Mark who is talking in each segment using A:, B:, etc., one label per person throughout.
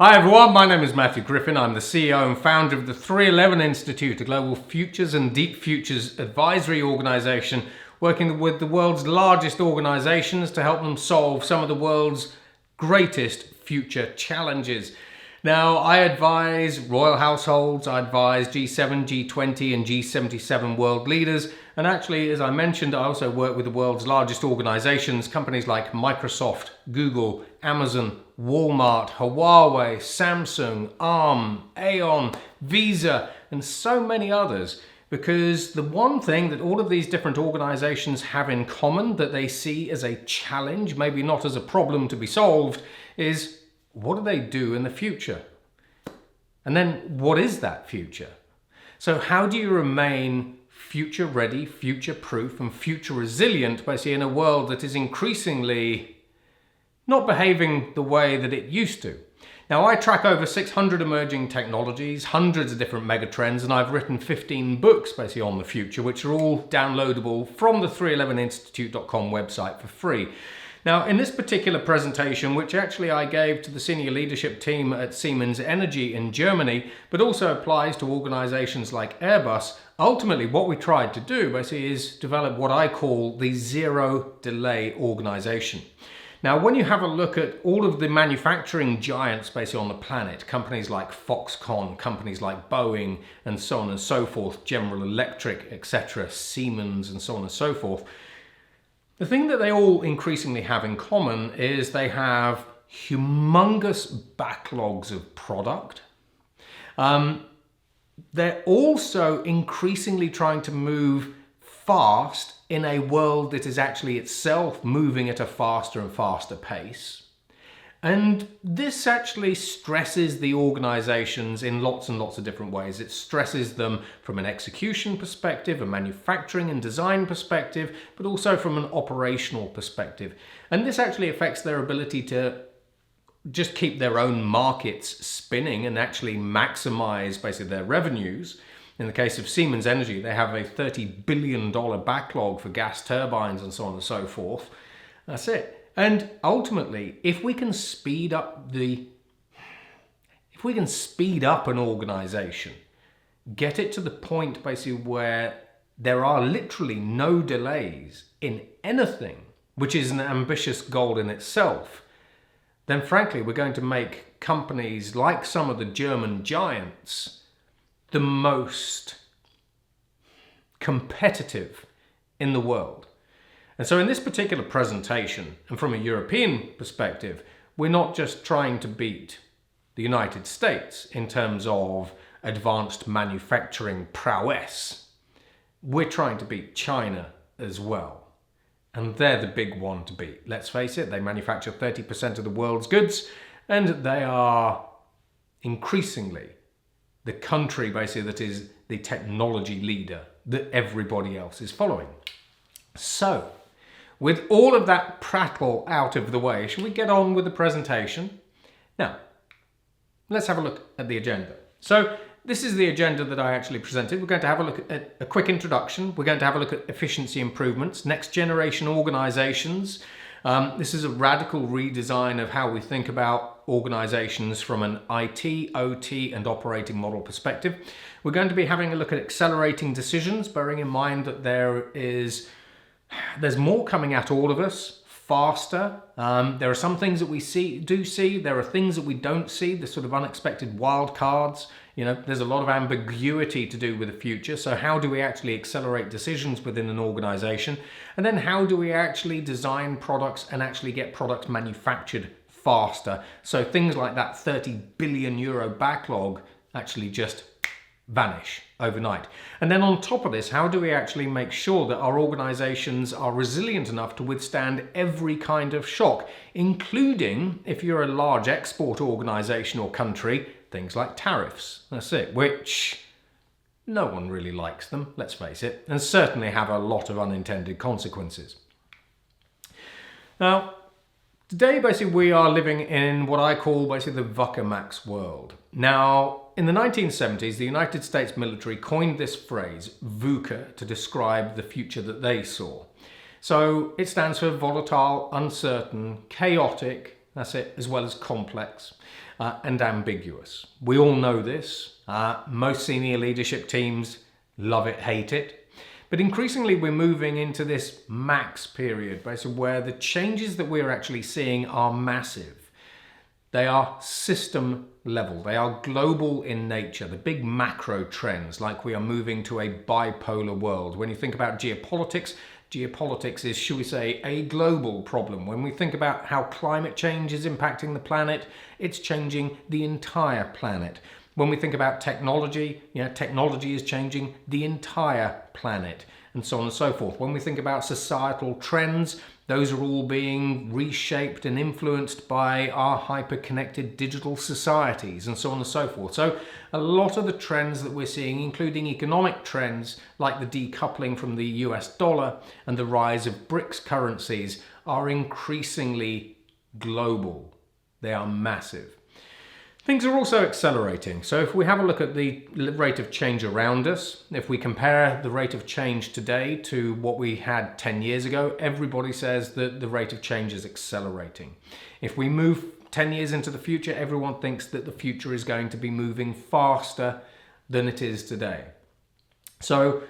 A: Hi everyone, my name is Matthew Griffin. I'm the CEO and founder of the 311 Institute, a global futures and deep futures advisory organization working with the world's largest organizations to help them solve some of the world's greatest future challenges. Now, I advise royal households, I advise G7, G20 and G77 world leaders, and actually, as I mentioned, I also work with the world's largest organizations, companies like Microsoft, Google, Amazon, Walmart, Huawei, Samsung, Arm, Aon, Visa, and so many others. Because the one thing that all of these different organizations have in common that they see as a challenge, maybe not as a problem to be solved, is what do they do in the future? And then what is that future? So how do you remain future ready, future proof, and future resilient, basically in a world that is increasingly not behaving the way that it used to? Now, I track over 600 emerging technologies, hundreds of different megatrends, and I've written 15 books basically on the future, which are all downloadable from the 311institute.com website for free. Now, in this particular presentation, which actually I gave to the senior leadership team at Siemens Energy in Germany, but also applies to organizations like Airbus, ultimately what we tried to do basically is develop what I call the zero delay organization. Now, when you have a look at all of the manufacturing giants basically on the planet, companies like Foxconn, companies like Boeing, and so on and so forth, General Electric, etc., Siemens, and so on and so forth, the thing that they all increasingly have in common is they have humongous backlogs of product. They're also increasingly trying to move fast in a world that is actually itself moving at a faster and faster pace. And this actually stresses the organizations in lots and lots of different ways. It stresses them from an execution perspective, a manufacturing and design perspective, but also from an operational perspective. And this actually affects their ability to just keep their own markets spinning and actually maximize basically their revenues. In the case of Siemens Energy, they have a $30 billion backlog for gas turbines and so on and so forth. That's it. And ultimately, if we can speed up an organization, get it to the point basically where there are literally no delays in anything, which is an ambitious goal in itself, then frankly, we're going to make companies like some of the German giants the most competitive in the world. And so in this particular presentation, and from a European perspective, we're not just trying to beat the United States in terms of advanced manufacturing prowess. We're trying to beat China as well. And they're the big one to beat. Let's face it, they manufacture 30% of the world's goods, and they are increasingly the country basically that is the technology leader that everybody else is following. So, with all of that prattle out of the way, shall we get on with the presentation? Now, let's have a look at the agenda. So, this is the agenda that I actually presented. We're going to have a look at a quick introduction. We're going to have a look at efficiency improvements, next generation organizations. This is a radical redesign of how we think about organizations from an IT, OT, and operating model perspective. We're going to be having a look at accelerating decisions, bearing in mind that there's more coming at all of us faster. There are some things that we do see. There are things that we don't see, the sort of unexpected wild cards. You know, there's a lot of ambiguity to do with the future. So how do we actually accelerate decisions within an organization? And then how do we actually design products and actually get products manufactured faster? So things like that 30 billion euro backlog actually just vanish overnight. And then on top of this, how do we actually make sure that our organizations are resilient enough to withstand every kind of shock, including, if you're a large export organization or country, things like tariffs. That's it, which no one really likes them, let's face it, and certainly have a lot of unintended consequences. Now, today, basically, we are living in what I call basically the VUCA world. Now, in the 1970s, the United States military coined this phrase, VUCA, to describe the future that they saw. So it stands for volatile, uncertain, chaotic, that's it, as well as complex. and ambiguous. We all know this. Most senior leadership teams love it, hate it. But increasingly we're moving into this max period, basically where the changes that we're actually seeing are massive. They are system level. They are global in nature. The big macro trends, like we are moving to a bipolar world. When you think about geopolitics, geopolitics is, should we say, a global problem. When we think about how climate change is impacting the planet, it's changing the entire planet. When we think about technology, technology is changing the entire planet, and so on and so forth. When we think about societal trends, those are all being reshaped and influenced by our hyper-connected digital societies, and so on and so forth. So a lot of the trends that we're seeing, including economic trends like the decoupling from the US dollar and the rise of BRICS currencies, are increasingly global. They are massive. Things are also accelerating. So if we have a look at the rate of change around us, if we compare the rate of change today to what we had 10 years ago, everybody says that the rate of change is accelerating. If we move 10 years into the future, everyone thinks that the future is going to be moving faster than it is today. So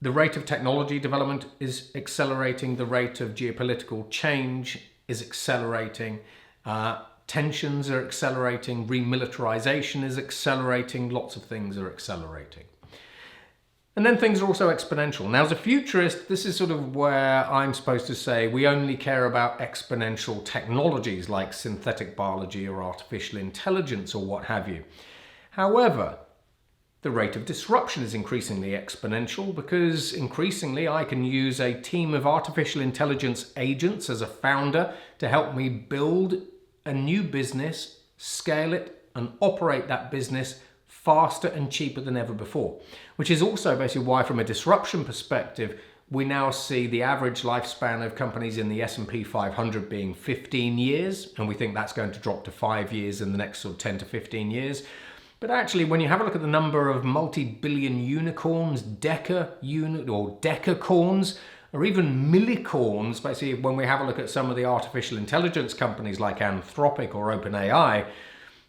A: the rate of technology development is accelerating, the rate of geopolitical change is accelerating, tensions are accelerating, remilitarization is accelerating, lots of things are accelerating. And then things are also exponential. Now, as a futurist, this is sort of where I'm supposed to say we only care about exponential technologies like synthetic biology or artificial intelligence or what have you. However, the rate of disruption is increasingly exponential because increasingly I can use a team of artificial intelligence agents as a founder to help me build a new business, scale it, and operate that business faster and cheaper than ever before. Which is also basically why, from a disruption perspective, we now see the average lifespan of companies in the S&P 500 being 15 years, and we think that's going to drop to 5 years in the next sort of 10 to 15 years. But actually, when you have a look at the number of multi-billion unicorns, decacorns, or even millicorns, basically when we have a look at some of the artificial intelligence companies like Anthropic or OpenAI,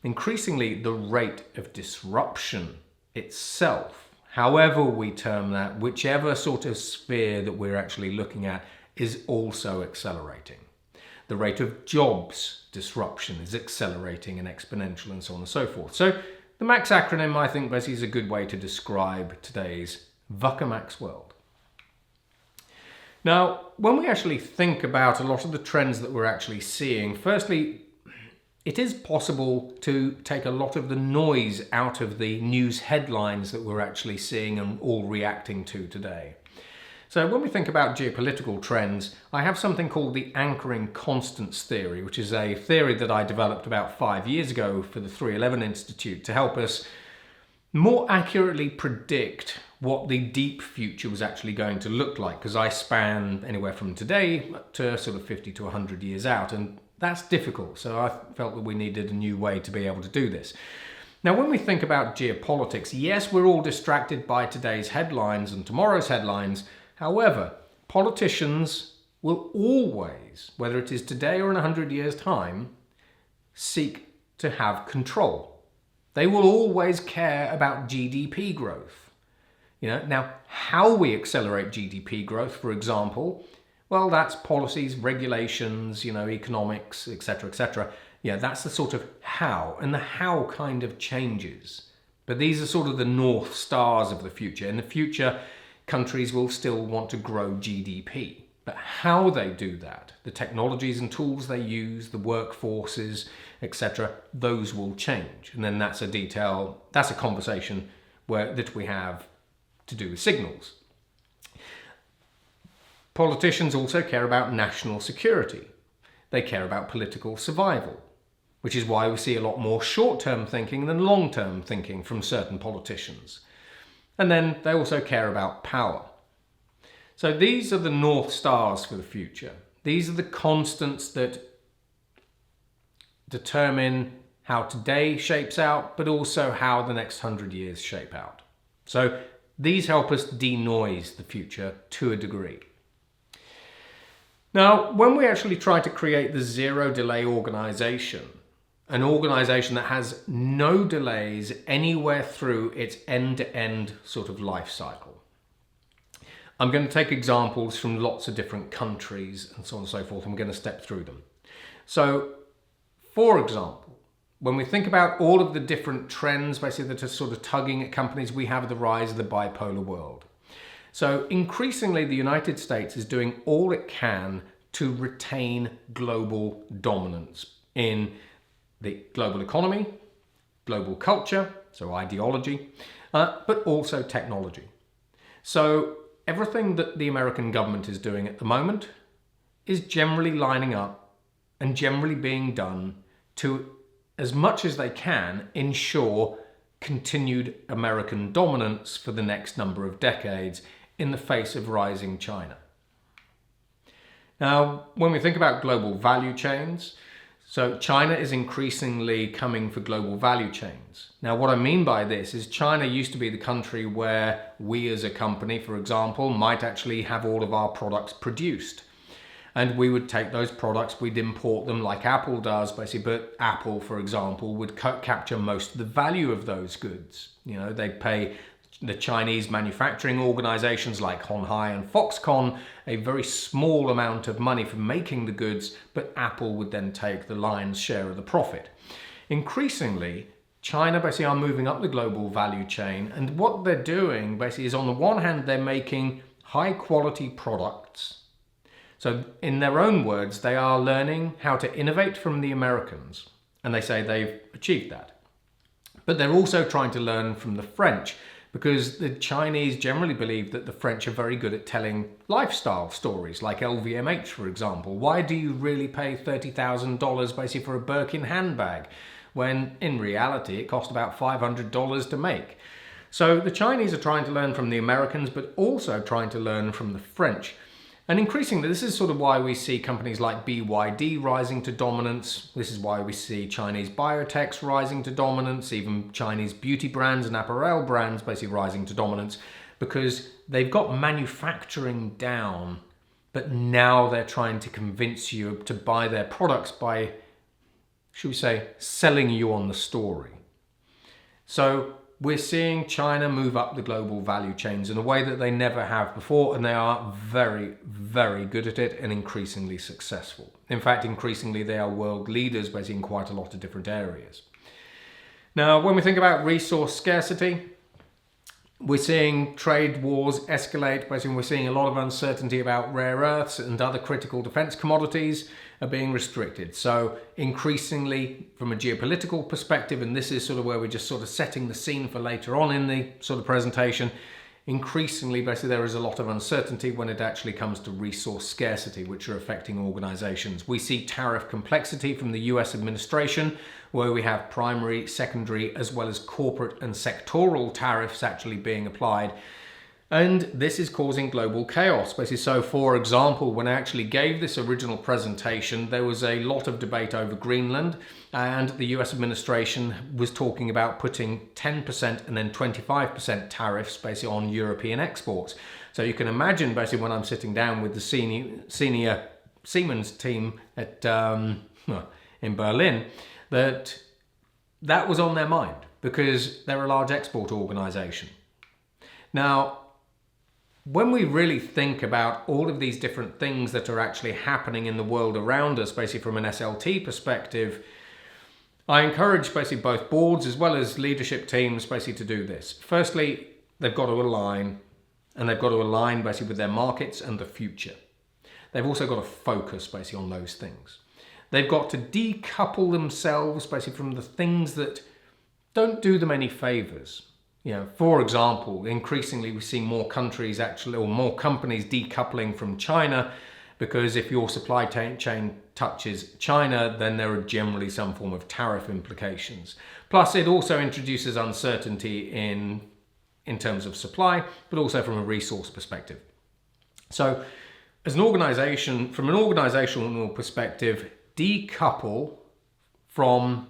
A: increasingly the rate of disruption itself, however we term that, whichever sort of sphere that we're actually looking at, is also accelerating. The rate of jobs disruption is accelerating and exponential and so on and so forth. So the MAX acronym, I think, basically is a good way to describe today's VUCA-MAX world. Now, when we actually think about a lot of the trends that we're actually seeing, firstly, it is possible to take a lot of the noise out of the news headlines that we're actually seeing and all reacting to today. So when we think about geopolitical trends, I have something called the anchoring constants theory, which is a theory that I developed about 5 years ago for the 311 Institute to help us more accurately predict what the deep future was actually going to look like, because I span anywhere from today to sort of 50 to 100 years out, and that's difficult. So I felt that we needed a new way to be able to do this. Now, when we think about geopolitics, yes, we're all distracted by today's headlines and tomorrow's headlines. However, politicians will always, whether it is today or in 100 years' time, seek to have control. They will always care about GDP growth. Now, how we accelerate GDP growth, for example, well, that's policies, regulations, economics, etc., etc. That's the sort of how, and the how kind of changes. But these are sort of the north stars of the future. In the future, countries will still want to grow GDP. But how they do that, the technologies and tools they use, the workforces, etc., those will change. And then that's a conversation that we have to do with signals. Politicians also care about national security. They care about political survival, which is why we see a lot more short-term thinking than long-term thinking from certain politicians. And then they also care about power. So these are the North Stars for the future. These are the constants that determine how today shapes out, but also how the next 100 years shape out. So these help us denoise the future to a degree. Now, when we actually try to create the zero delay organization, an organization that has no delays anywhere through its end-to-end sort of life cycle. I'm going to take examples from lots of different countries and so on and so forth, and we're going to step through them. So, for example, when we think about all of the different trends basically that are sort of tugging at companies, we have the rise of the bipolar world. So increasingly the United States is doing all it can to retain global dominance in the global economy, global culture, so ideology, but also technology. So everything that the American government is doing at the moment is generally lining up and generally being done to, as much as they can, ensure continued American dominance for the next number of decades in the face of rising China. Now, when we think about global value chains, so China is increasingly coming for global value chains. Now, what I mean by this is China used to be the country where we as a company, for example, might actually have all of our products produced. And we would take those products, we'd import them like Apple does, basically, but Apple, for example, would capture most of the value of those goods. You know, they'd pay the Chinese manufacturing organizations like Honhai and Foxconn a very small amount of money for making the goods, but Apple would then take the lion's share of the profit. Increasingly, China basically are moving up the global value chain, and what they're doing basically is, on the one hand, they're making high quality products. So in their own words, they are learning how to innovate from the Americans, and they say they've achieved that. But they're also trying to learn from the French, because the Chinese generally believe that the French are very good at telling lifestyle stories, like LVMH, for example. Why do you really pay $30,000 basically for a Birkin handbag, when in reality it cost about $500 to make? So the Chinese are trying to learn from the Americans, but also trying to learn from the French. And increasingly, this is sort of why we see companies like BYD rising to dominance. This is why we see Chinese biotechs rising to dominance, even Chinese beauty brands and apparel brands basically rising to dominance, because they've got manufacturing down, but now they're trying to convince you to buy their products by, should we say, selling you on the story. So we're seeing China move up the global value chains in a way that they never have before, and they are very, very good at it and increasingly successful. In fact, increasingly they are world leaders basically in quite a lot of different areas. Now, when we think about resource scarcity, we're seeing trade wars escalate. Basically, we're seeing a lot of uncertainty about rare earths and other critical defense commodities are being restricted. So increasingly, from a geopolitical perspective, and this is sort of where we're just sort of setting the scene for later on in the sort of presentation, increasingly, basically, there is a lot of uncertainty when it actually comes to resource scarcity, which are affecting organizations. We see tariff complexity from the US administration, where we have primary, secondary, as well as corporate and sectoral tariffs actually being applied. And this is causing global chaos. Basically, so for example, when I actually gave this original presentation, there was a lot of debate over Greenland, and the US administration was talking about putting 10% and then 25% tariffs basically on European exports. So you can imagine basically when I'm sitting down with the senior Siemens team at in Berlin, that was on their mind, because they're a large export organization. Now, when we really think about all of these different things that are actually happening in the world around us, basically from an SLT perspective, I encourage basically both boards as well as leadership teams basically to do this. Firstly, they've got to align, and they've got to align basically with their markets and the future. They've also got to focus basically on those things. They've got to decouple themselves basically from the things that don't do them any favors. You know, for example, increasingly we see more countries actually, or more companies decoupling from China, because if your supply chain touches China, then there are generally some form of tariff implications. Plus, it also introduces uncertainty in terms of supply, but also from a resource perspective. So, as an organization, from an organizational perspective, decouple from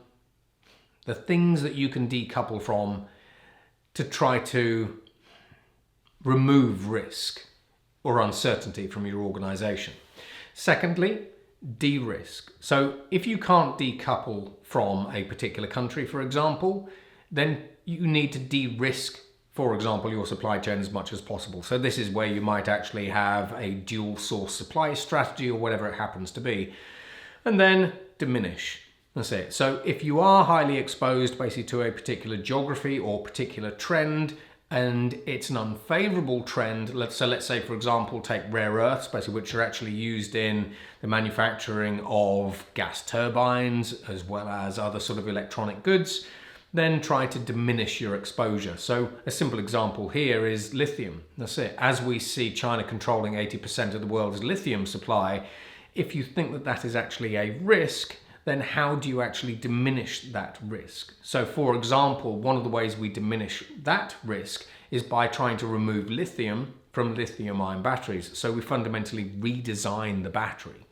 A: the things that you can decouple from to try to remove risk or uncertainty from your organization. Secondly, de-risk. So if you can't decouple from a particular country, for example, then you need to de-risk, for example, your supply chain as much as possible. So this is where you might actually have a dual source supply strategy or whatever it happens to be, and then diminish. That's it. So if you are highly exposed basically to a particular geography or particular trend, and it's an unfavorable trend, let's say, for example, take rare earths, basically, which are actually used in the manufacturing of gas turbines, as well as other sort of electronic goods, then try to diminish your exposure. So a simple example here is lithium. That's it. As we see China controlling 80% of the world's lithium supply, if you think that that is actually a risk, then how do you actually diminish that risk? So for example, one of the ways we diminish that risk is by trying to remove lithium from lithium-ion batteries. So we fundamentally redesign the battery.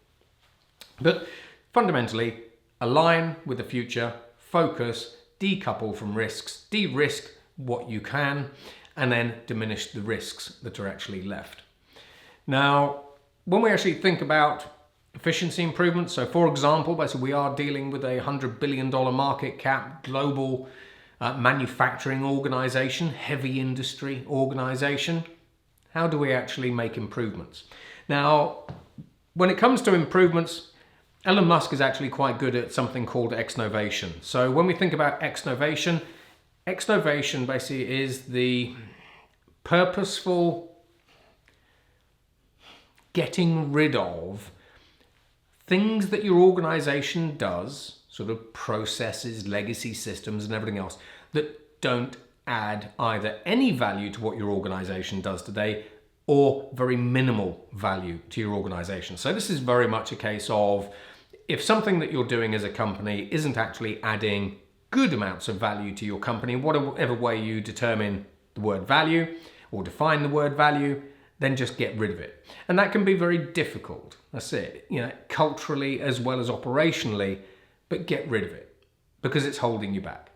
A: But fundamentally, align with the future, focus, decouple from risks, de-risk what you can, and then diminish the risks that are actually left. Now, when we actually think about efficiency improvements, so for example, basically we are dealing with a $100 billion market cap global manufacturing organization, heavy industry organization. How do we actually make improvements? Now, when it comes to improvements, Elon Musk is actually quite good at something called exnovation. So when we think about exnovation basically is the purposeful getting rid of things that your organization does, sort of processes, legacy systems and everything else, that don't add either any value to what your organization does today or very minimal value to your organization. So this is very much a case of if something that you're doing as a company isn't actually adding good amounts of value to your company, whatever way you determine the word value or define the word value, then just get rid of it. And that can be very difficult. That's it, culturally as well as operationally, but get rid of it because it's holding you back.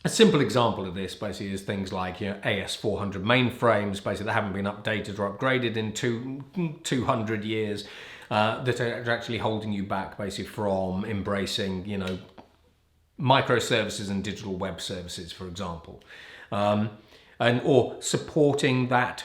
A: A simple example of this basically is things like AS400 mainframes, basically that haven't been updated or upgraded in 200 years, that are actually holding you back basically from embracing, microservices and digital web services, for example, or supporting that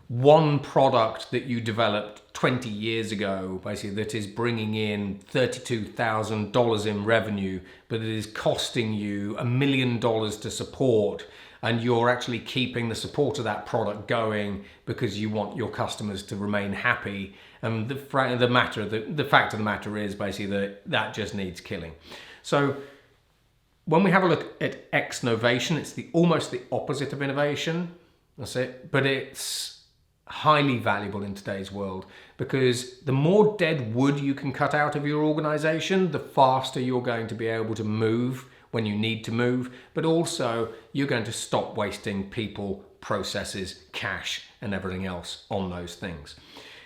A: one product that you developed 20 years ago, basically, that is bringing in $32,000 in revenue, but it is costing you $1 million to support, and you're actually keeping the support of that product going because you want your customers to remain happy. And the fact of the matter is basically that just needs killing. So when we have a look at exnovation, it's almost the opposite of innovation. That's it. But it's highly valuable in today's world because the more dead wood you can cut out of your organization, the faster you're going to be able to move when you need to move, but also you're going to stop wasting people, processes, cash, and everything else on those things.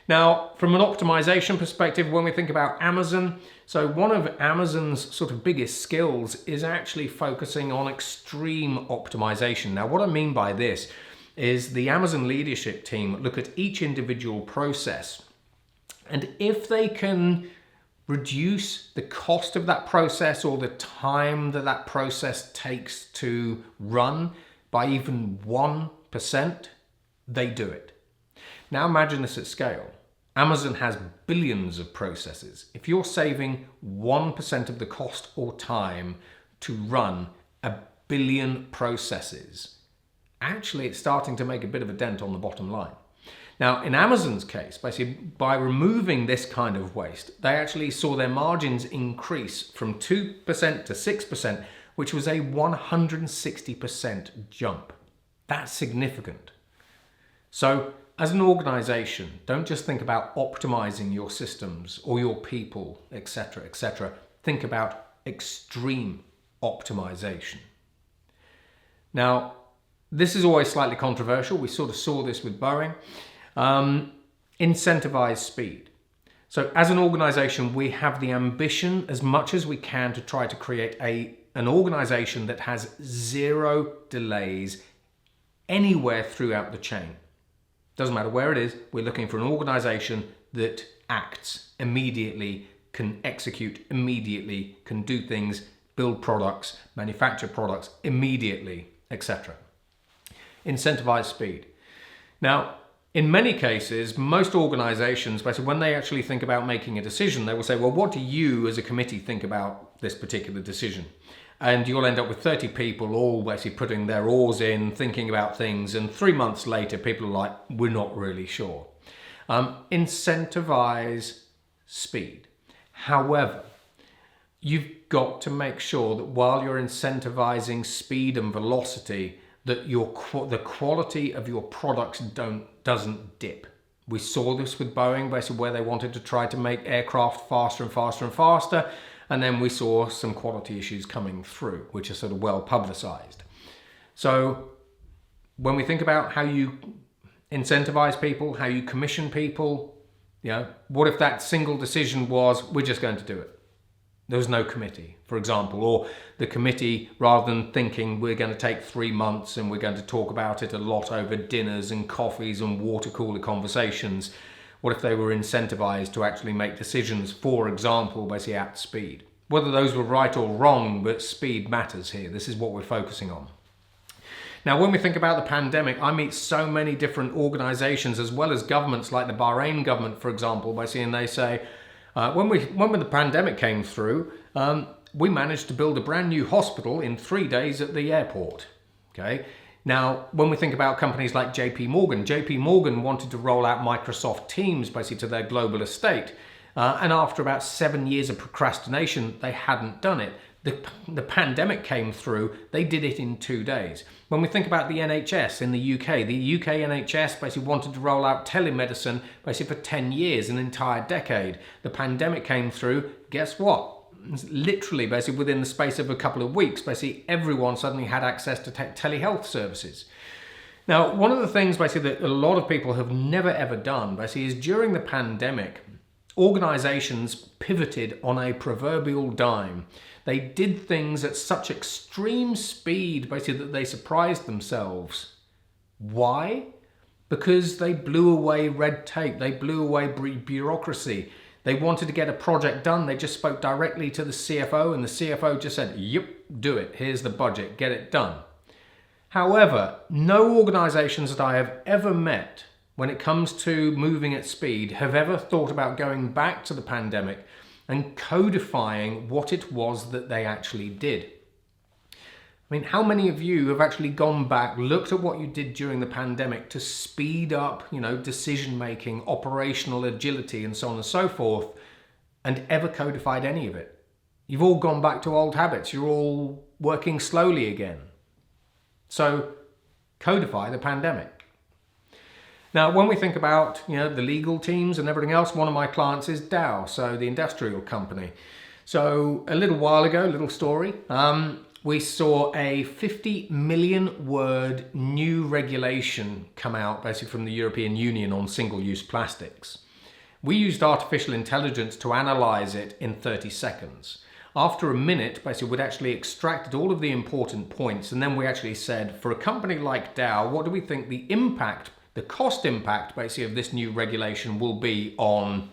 A: Now, from an optimization perspective, when we think about Amazon, so one of Amazon's sort of biggest skills is actually focusing on extreme optimization. Now, what I mean by this is the Amazon leadership team look at each individual process, and if they can reduce the cost of that process or the time that that process takes to run by even 1%, they do it. Now imagine this at scale. Amazon has billions of processes. If you're saving 1% of the cost or time to run 1 billion processes, actually it's starting to make a bit of a dent on the bottom line. Now, in Amazon's case, basically by removing this kind of waste, they actually saw their margins increase from 2% to 6%, which was a 160% jump. That's significant. So as an organization, don't just think about optimizing your systems or your people, etc., etc. Think about extreme optimization. Now, this is always slightly controversial. We sort of saw this with Boeing. Incentivize speed. So as an organization, we have the ambition as much as we can to try to create an organization that has 0 delays anywhere throughout the chain. Doesn't matter where it is, we're looking for an organization that acts immediately, can execute immediately, can do things, build products, manufacture products immediately, etc. Incentivize speed. Now, in many cases, most organizations, basically when they actually think about making a decision, they will say, well, what do you as a committee think about this particular decision? And you'll end up with 30 people all basically putting their oars in, thinking about things, and 3 months later, people are like, we're not really sure. Incentivize speed. However, you've got to make sure that while you're incentivizing speed and velocity, that the quality of your products doesn't dip. We saw this with Boeing, basically where they wanted to try to make aircraft faster and faster and faster, and then we saw some quality issues coming through, which are sort of well publicized. So when we think about how you incentivize people, how you commission people, what if that single decision was, we're just going to do it? There was no committee, for example, or the committee, rather than thinking we're going to take 3 months and we're going to talk about it a lot over dinners and coffees and water cooler conversations, what if they were incentivized to actually make decisions, for example, basically at speed? Whether those were right or wrong, but speed matters here. This is what we're focusing on. Now, when we think about the pandemic, I meet so many different organizations as well as governments, like the Bahrain government, for example, basically, and they say, when the pandemic came through, we managed to build a brand new hospital in 3 days at the airport. Okay. Now, when we think about companies like JP Morgan wanted to roll out Microsoft Teams basically to their global estate. And after about 7 years of procrastination, they hadn't done it. The pandemic came through, they did it in 2 days. When we think about the NHS in the UK NHS basically wanted to roll out telemedicine basically for 10 years, an entire decade. The pandemic came through, guess what? Literally, basically within the space of a couple of weeks, basically everyone suddenly had access to telehealth services. Now, one of the things basically that a lot of people have never ever done basically is during the pandemic, organizations pivoted on a proverbial dime. They did things at such extreme speed basically that they surprised themselves. Why? Because they blew away red tape, they blew away bureaucracy. They wanted to get a project done, they just spoke directly to the CFO, and the CFO just said, yep, do it, here's the budget, get it done. However, no organizations that I have ever met when it comes to moving at speed have ever thought about going back to the pandemic and codifying what it was that they actually did. I mean, how many of you have actually gone back, looked at what you did during the pandemic to speed up, decision-making, operational agility, and so on and so forth, and ever codified any of it? You've all gone back to old habits. You're all working slowly again. So, codify the pandemic. Now, when we think about, the legal teams and everything else, one of my clients is Dow, so the industrial company. So, a little while ago, little story, we saw a 50 million word new regulation come out basically from the European Union on single-use plastics. We used artificial intelligence to analyze it in 30 seconds. After a minute, basically, we'd actually extracted all of the important points, and then we actually said, for a company like Dow, what do we think the cost impact basically of this new regulation will be on,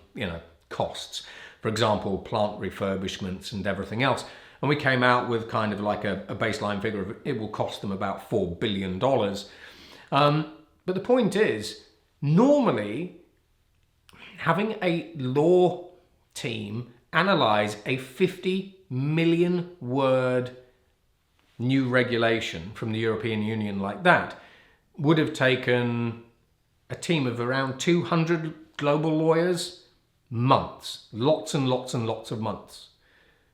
A: costs? For example, plant refurbishments and everything else. And we came out with kind of like a baseline figure of it will cost them about $4 billion. But the point is, normally, having a law team analyze a 50 million word new regulation from the European Union like that would have taken a team of around 200 global lawyers months, lots and lots and lots of months.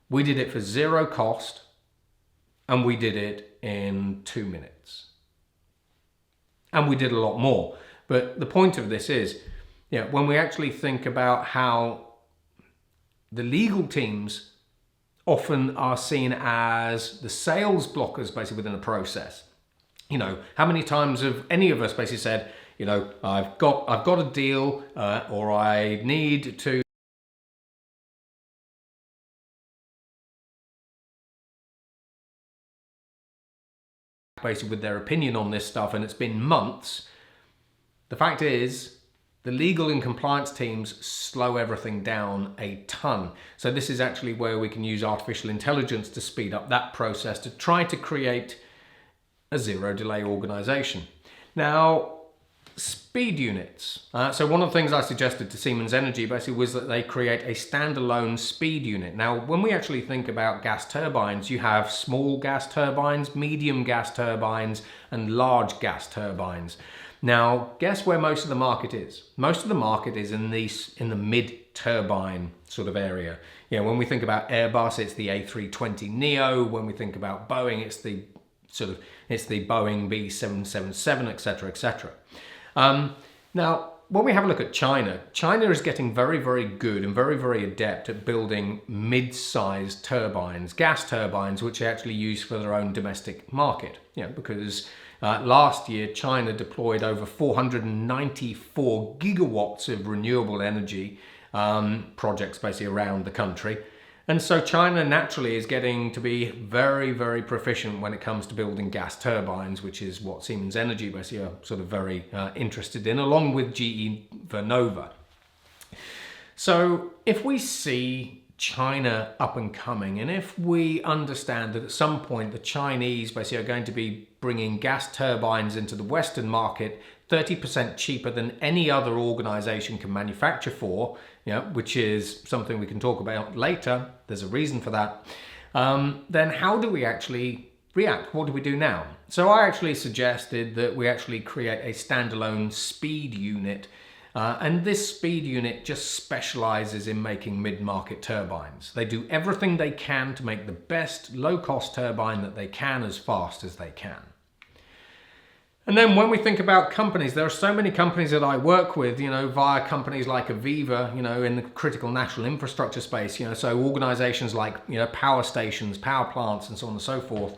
A: We did it for zero cost, and we did it in 2 minutes. And we did a lot more. But the point of this is, when we actually think about how the legal teams often are seen as the sales blockers basically within a process. How many times have any of us basically said, I've got a deal or I need to basically with their opinion on this stuff, and it's been months. The fact is, the legal and compliance teams slow everything down a ton. So this is actually where we can use artificial intelligence to speed up that process to try to create a zero delay organization. Now, speed units. So one of the things I suggested to Siemens Energy basically was that they create a standalone speed unit. Now, when we actually think about gas turbines, you have small gas turbines, medium gas turbines, and large gas turbines. Now, guess where most of the market is? Most of the market is in the mid turbine sort of area. When we think about Airbus, it's the A320neo. When we think about Boeing, it's the Boeing B777, etc., etc. Now, when we have a look at China, China is getting very, very good and very, very adept at building mid-sized turbines, gas turbines, which they actually use for their own domestic market. Because last year, China deployed over 494 gigawatts of renewable energy projects basically around the country. And so China naturally is getting to be very, very proficient when it comes to building gas turbines, which is what Siemens Energy basically are sort of very interested in, along with GE Vernova. So if we see China up and coming, and if we understand that at some point the Chinese basically are going to be bringing gas turbines into the Western market 30% cheaper than any other organization can manufacture for, which is something we can talk about later. There's a reason for that. Then how do we actually react? What do we do now? So I actually suggested that we actually create a standalone speed unit. And this speed unit just specializes in making mid-market turbines. They do everything they can to make the best low-cost turbine that they can as fast as they can. And then when we think about companies, there are so many companies that I work with, via companies like Aviva, in the critical national infrastructure space, so organizations like, power stations, power plants, and so on and so forth,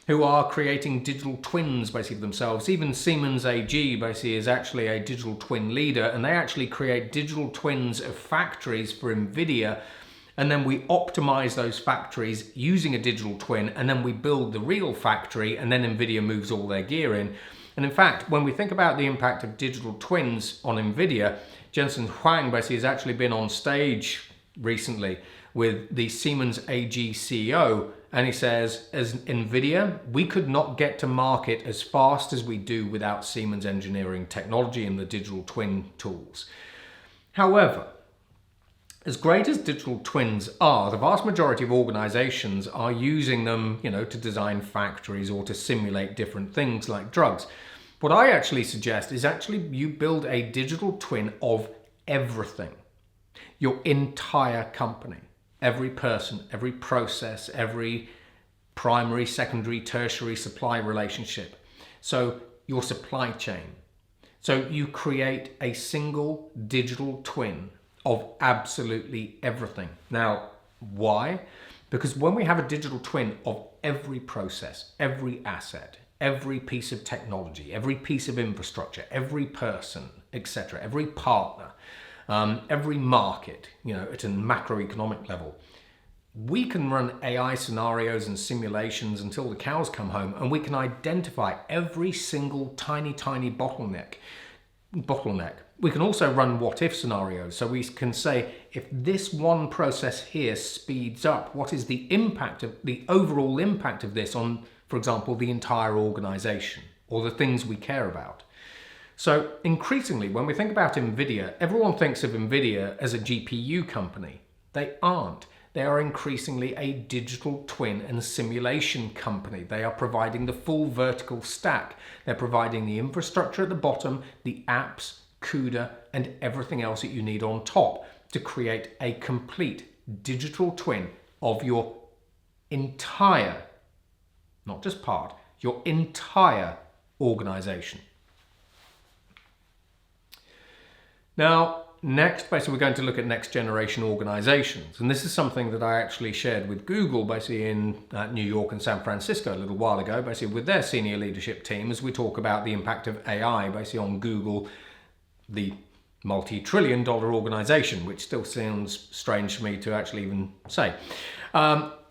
A: who are creating digital twins basically themselves. Even Siemens AG basically is actually a digital twin leader, and they actually create digital twins of factories for NVIDIA. And then we optimize those factories using a digital twin, and then we build the real factory, and then NVIDIA moves all their gear in. And in fact, when we think about the impact of digital twins on NVIDIA, Jensen Huang basically has actually been on stage recently with the Siemens AG CEO, and he says, as NVIDIA, we could not get to market as fast as we do without Siemens engineering technology and the digital twin tools. However, as great as digital twins are, the vast majority of organizations are using them, to design factories or to simulate different things like drugs. What I actually suggest is actually you build a digital twin of everything. Your entire company, every person, every process, every primary, secondary, tertiary supply relationship. So your supply chain. So you create a single digital twin of absolutely everything. Now, why? Because when we have a digital twin of every process, every asset, every piece of technology, every piece of infrastructure, every person, etc., every partner, every market, at a macroeconomic level, we can run AI scenarios and simulations until the cows come home, and we can identify every single tiny bottleneck. We can also run what-if scenarios. So we can say, if this one process here speeds up, what is the overall impact of this on, for example, the entire organization or the things we care about? So increasingly, when we think about NVIDIA, everyone thinks of NVIDIA as a GPU company. They aren't. They are increasingly a digital twin and simulation company. They are providing the full vertical stack. They're providing the infrastructure at the bottom, the apps, CUDA, and everything else that you need on top to create a complete digital twin of your entire, not just part, your entire organization. Now, next, basically, we're going to look at next generation organizations. And this is something that I actually shared with Google, basically in New York and San Francisco a little while ago, basically with their senior leadership team, as we talk about the impact of AI, basically on Google, the multi-trillion-dollar organization, which still sounds strange for me to actually even say,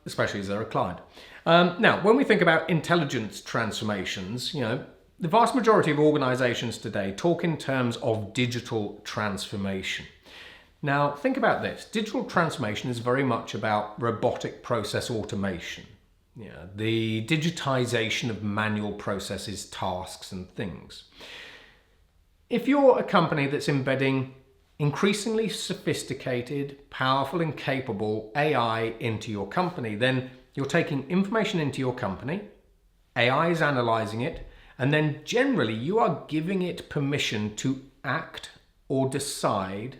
A: especially as they're a client. Now, when we think about intelligence transformations, The vast majority of organizations today talk in terms of digital transformation. Now, think about this. Digital transformation is very much about robotic process automation. The digitization of manual processes, tasks, and things. If you're a company that's embedding increasingly sophisticated, powerful, and capable AI into your company, then you're taking information into your company, AI is analyzing it, and then generally you are giving it permission to act or decide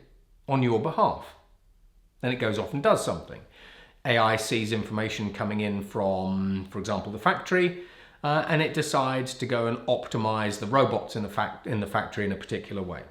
A: on your behalf. Then it goes off and does something. AI sees information coming in from, for example, the factory, and it decides to go and optimize the robots in the factory in a particular way.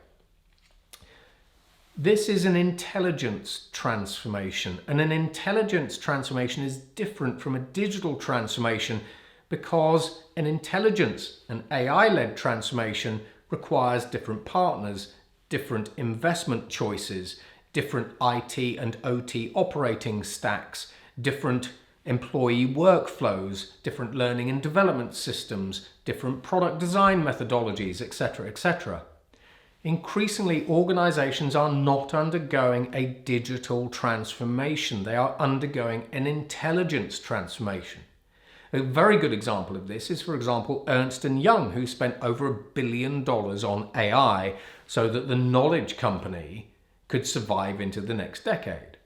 A: This is an intelligence transformation, and an intelligence transformation is different from a digital transformation because an intelligence, an AI-led transformation requires different partners, different investment choices, different IT and OT operating stacks, different employee workflows, different learning and development systems, different product design methodologies, etc., etc. Increasingly, organizations are not undergoing a digital transformation. They are undergoing an intelligence transformation. A very good example of this is, for example, Ernst & Young, who spent over $1 billion on AI so that the knowledge company could survive into the next decade.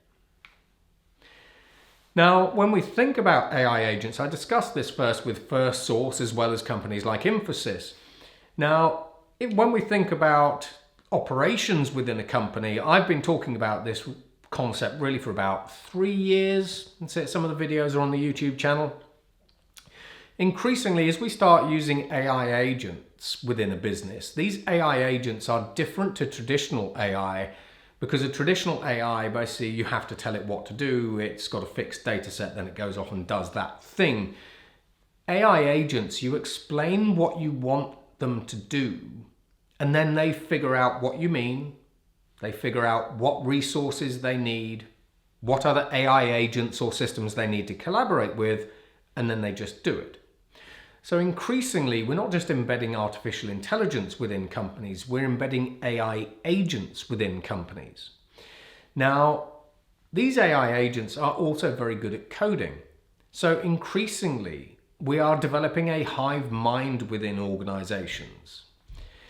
A: Now, when we think about AI agents, I discussed this first with First Source as well as companies like Infosys. Now, when we think about operations within a company, I've been talking about this concept really for about 3 years. Some of the videos are on the YouTube channel. Increasingly, as we start using AI agents within a business, these AI agents are different to traditional AI because a traditional AI, basically, you have to tell it what to do. It's got a fixed data set, then it goes off and does that thing. AI agents, you explain what you want them to do, and then they figure out what you mean. They figure out what resources they need, what other AI agents or systems they need to collaborate with, and then they just do it. So increasingly, we're not just embedding artificial intelligence within companies, we're embedding AI agents within companies. Now, these AI agents are also very good at coding. So increasingly, we are developing a hive mind within organizations.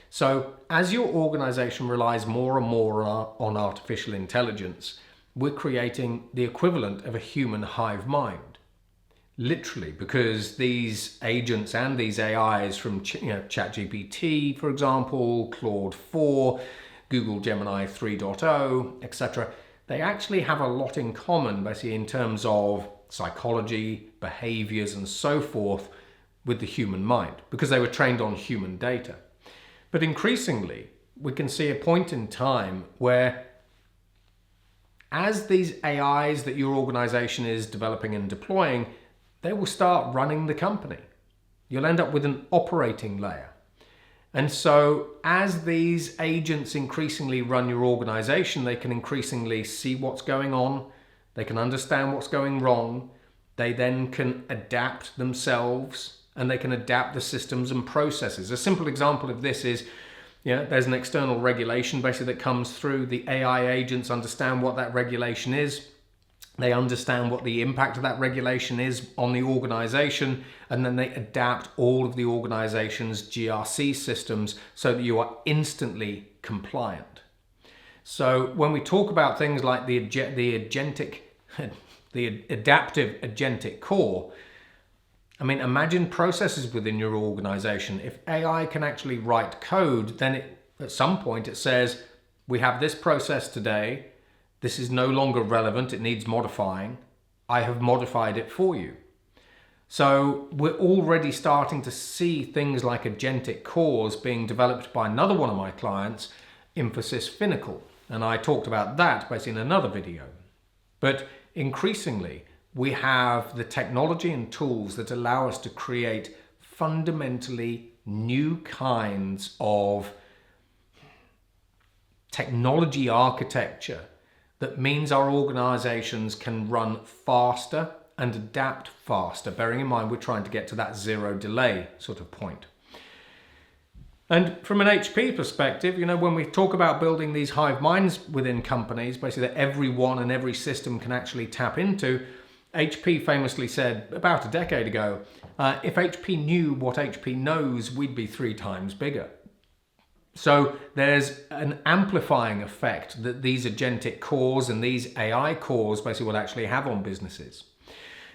A: So as your organization relies more and more on artificial intelligence, we're creating the equivalent of a human hive mind. Literally, because these agents and these AIs from ChatGPT, for example, Claude 4, Google Gemini 3.0, etc., they actually have a lot in common, basically in terms of psychology, behaviors, and so forth with the human mind, because they were trained on human data. But increasingly, we can see a point in time where as these AIs that your organization is developing and deploying, they will start running the company. You'll end up with an operating layer. And so as these agents increasingly run your organization, they can increasingly see what's going on. They can understand what's going wrong. They then can adapt themselves and they can adapt the systems and processes. A simple example of this is, there's an external regulation basically that comes through. The AI agents understand what that regulation is. They understand what the impact of that regulation is on the organization, and then they adapt all of the organization's GRC systems so that you are instantly compliant. So when we talk about things like the adaptive agentic core, imagine processes within your organization. If AI can actually write code, then at some point it says, we have this process today. This is no longer relevant, it needs modifying. I have modified it for you. So we're already starting to see things like agentic cores being developed by another one of my clients, Infosys Finacle. And I talked about that basically in another video. But increasingly, we have the technology and tools that allow us to create fundamentally new kinds of technology architecture that means our organizations can run faster and adapt faster, bearing in mind we're trying to get to that zero delay sort of point. And from an HP perspective, when we talk about building these hive minds within companies, basically that everyone and every system can actually tap into, HP famously said about a decade ago, if HP knew what HP knows, we'd be 3 times bigger. So there's an amplifying effect that these agentic cores and these AI cores basically will actually have on businesses.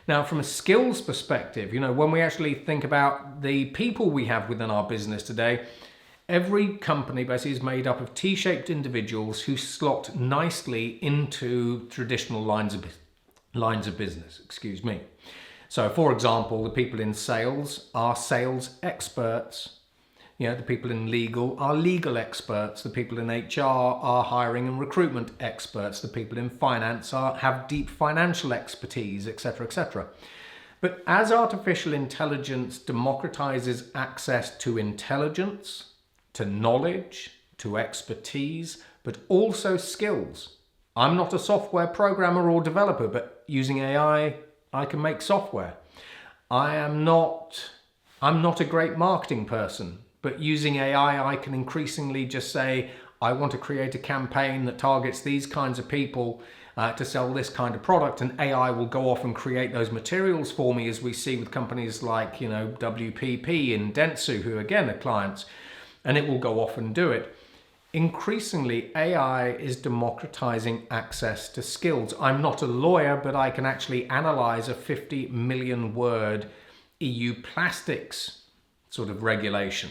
A: Now, from a skills perspective, when we actually think about the people we have within our business today, every company basically is made up of T-shaped individuals who slot nicely into traditional lines of business. So, for example, the people in sales are sales experts. The people in legal are legal experts. The people in HR are hiring and recruitment experts. The people in finance have deep financial expertise, etc., etc. But as artificial intelligence democratizes access to intelligence, to knowledge, to expertise, but also skills. I'm not a software programmer or developer, but using AI, I can make software. I'm not a great marketing person, but using AI, I can increasingly just say, I want to create a campaign that targets these kinds of people to sell this kind of product, and AI will go off and create those materials for me, as we see with companies like, WPP and Dentsu, who again are clients, and it will go off and do it. Increasingly, AI is democratizing access to skills. I'm not a lawyer, but I can actually analyze a 50 million word EU plastics sort of regulation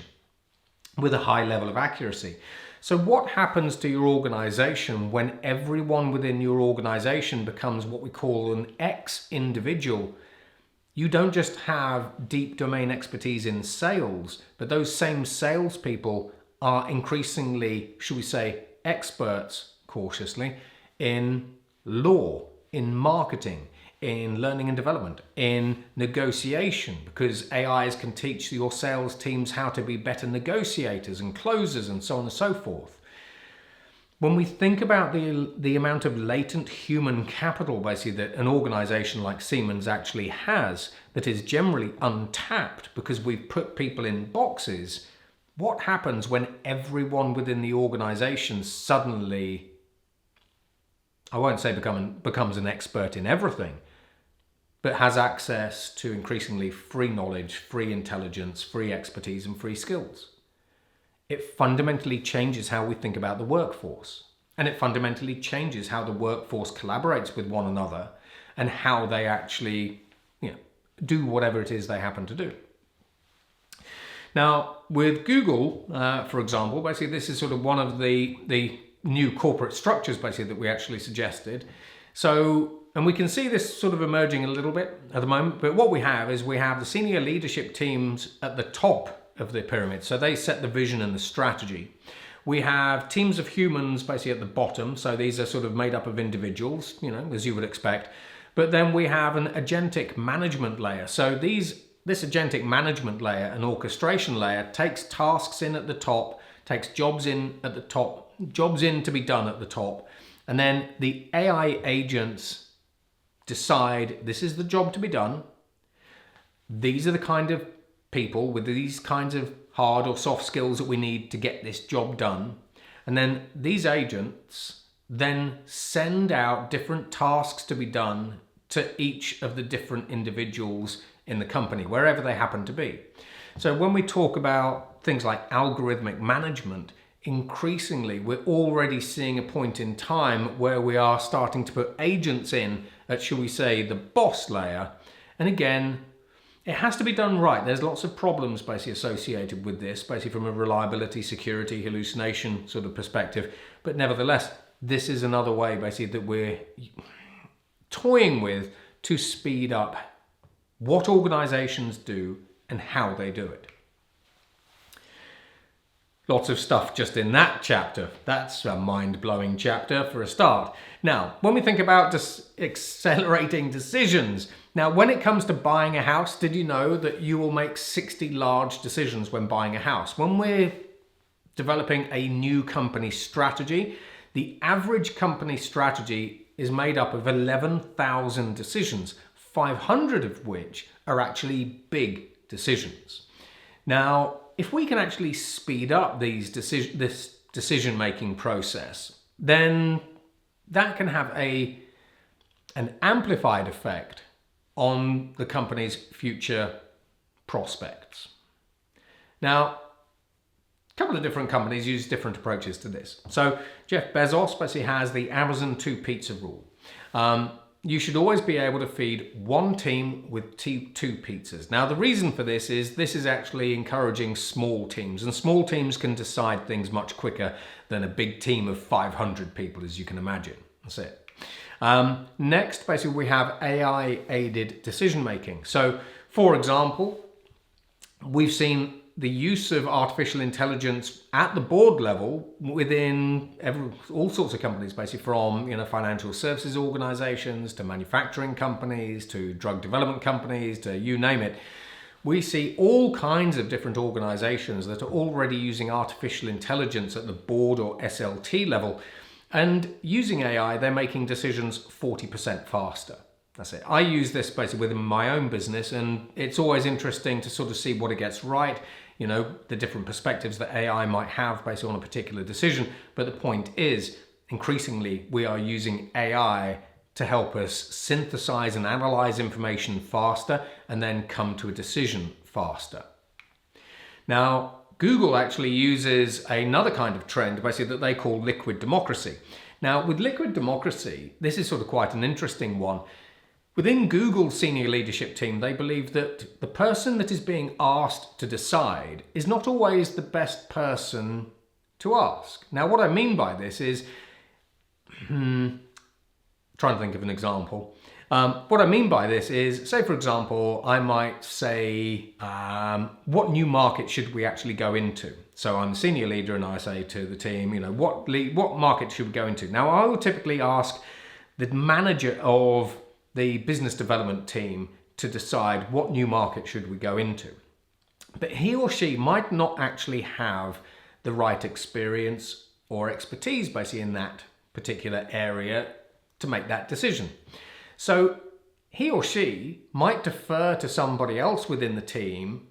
A: with a high level of accuracy. So what happens to your organization when everyone within your organization becomes what we call an X-individual? You don't just have deep domain expertise in sales, but those same salespeople are increasingly, should we say, experts, cautiously, in law, in marketing, in learning and development, in negotiation, because AIs can teach your sales teams how to be better negotiators and closers and so on and so forth. When we think about the amount of latent human capital, basically, that an organization like Siemens actually has, that is generally untapped because we've put people in boxes, what happens when everyone within the organization suddenly, I won't say becomes an expert in everything, but has access to increasingly free knowledge, free intelligence, free expertise, and free skills? It fundamentally changes how we think about the workforce. And it fundamentally changes how the workforce collaborates with one another and how they actually do whatever it is they happen to do. Now, with Google, for example, basically this is sort of one of the new corporate structures basically that we actually suggested. So, and we can see this sort of emerging a little bit at the moment, but what we have is we have the senior leadership teams at the top of the pyramid. So they set the vision and the strategy. We have teams of humans basically at the bottom. So these are sort of made up of individuals, as you would expect. But then we have an agentic management layer. So this agentic management layer, an orchestration layer, takes tasks in at the top, takes jobs in at the top, jobs in to be done at the top. And then the AI agents decide this is the job to be done. These are the kind of people with these kinds of hard or soft skills that we need to get this job done. And then these agents then send out different tasks to be done to each of the different individuals in the company, wherever they happen to be. So when we talk about things like algorithmic management, increasingly we're already seeing a point in time where we are starting to put agents in at, shall we say, the boss layer. And again, it has to be done right. There's lots of problems basically associated with this, basically from a reliability, security, hallucination sort of perspective. But nevertheless, this is another way basically that we're toying with to speed up what organizations do and how they do it. Lots of stuff just in that chapter. That's a mind-blowing chapter for a start. Now, when we think about accelerating decisions, now when it comes to buying a house, did you know that you will make 60 large decisions when buying a house? When we're developing a new company strategy, the average company strategy is made up of 11,000 decisions, 500 of which are actually big decisions. Now, if we can actually speed up this decision-making process, then that can have an amplified effect on the company's future prospects. Now, a couple of different companies use different approaches to this. So Jeff Bezos basically has the Amazon 2 pizza rule. You should always be able to feed one team with two pizzas. Now, the reason for this is actually encouraging small teams, and small teams can decide things much quicker than a big team of 500 people, as you can imagine. That's it. Next, basically, we have AI-aided decision-making. So, for example, we've seen the use of artificial intelligence at the board level within all sorts of companies, basically from financial services organizations to manufacturing companies to drug development companies to you name it. We see all kinds of different organizations that are already using artificial intelligence at the board or SLT level, and using AI, they're making decisions 40% faster. That's it. I use this basically within my own business, and it's always interesting to sort of see what it gets right, the different perspectives that AI might have based on a particular decision. But the point is, increasingly, we are using AI to help us synthesize and analyze information faster and then come to a decision faster. Now, Google actually uses another kind of trend, basically, that they call liquid democracy. Now, with liquid democracy, this is sort of quite an interesting one. Within Google's senior leadership team, they believe that the person that is being asked to decide is not always the best person to ask. Now, what I mean by this is, trying to think of an example. What I mean by this is, say, for example, I might say, what new market should we actually go into? So I'm the senior leader and I say to the team, what market should we go into? Now, I will typically ask the manager of the business development team to decide what new market should we go into. But he or she might not actually have the right experience or expertise basically in that particular area to make that decision. So he or she might defer to somebody else within the team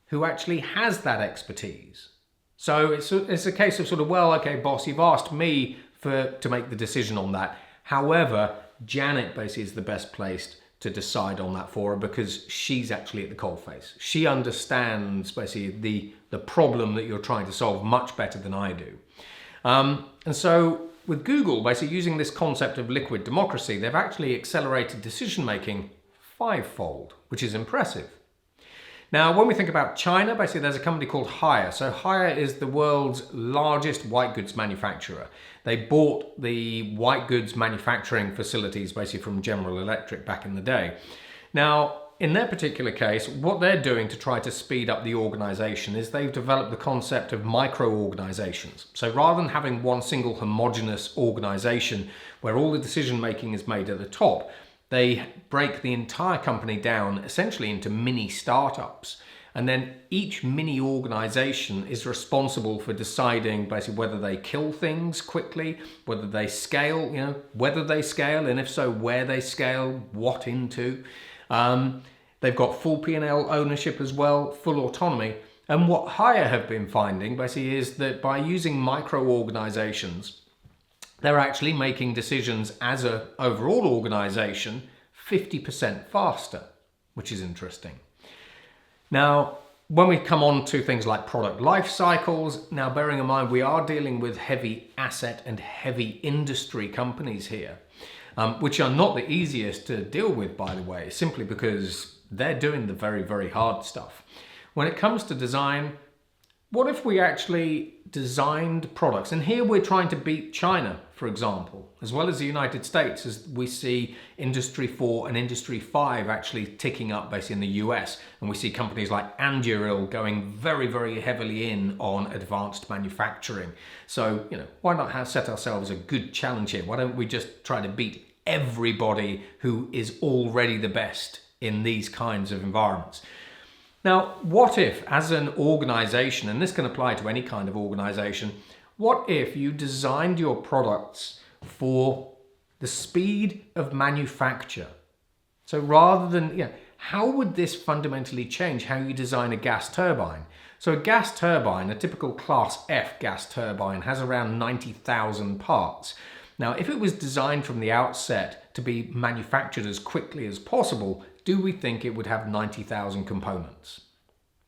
A: who actually has that expertise. So it's a case of sort of, well, okay, boss, you've asked me to make the decision on that. However, Janet basically is the best placed to decide on that for her because she's actually at the coalface. She understands basically the problem that you're trying to solve much better than I do. And so with Google, basically using this concept of liquid democracy, they've actually accelerated decision-making 5-fold, which is impressive. Now, when we think about China, basically there's a company called Haier. So Haier is the world's largest white goods manufacturer. They bought the white goods manufacturing facilities basically from General Electric back in the day. Now, in their particular case, what they're doing to try to speed up the organization is they've developed the concept of micro-organizations. So rather than having one single homogeneous organization where all the decision making is made at the top, they break the entire company down essentially into mini startups. And then each mini organization is responsible for deciding basically whether they kill things quickly, whether they scale, whether they scale, and if so, where they scale, what into. They've got full P&L ownership as well, full autonomy. And what Haier have been finding basically is that by using micro-organizations, they're actually making decisions as an overall organization 50% faster, which is interesting. Now, when we come on to things like product life cycles, now bearing in mind we are dealing with heavy asset and heavy industry companies here, which are not the easiest to deal with, by the way, simply because they're doing the very, very hard stuff. When it comes to design, what if we actually designed products? And here we're trying to beat China, for example, as well as the United States, as we see Industry 4 and Industry 5 actually ticking up basically in the US. And we see companies like Anduril going very, very heavily in on advanced manufacturing. So, why not set ourselves a good challenge here? Why don't we just try to beat everybody who is already the best in these kinds of environments? Now, what if, as an organization, and this can apply to any kind of organization, what if you designed your products for the speed of manufacture? So rather than, how would this fundamentally change how you design a gas turbine? So a gas turbine, a typical Class F gas turbine, has around 90,000 parts. Now, if it was designed from the outset to be manufactured as quickly as possible, do we think it would have 90,000 components?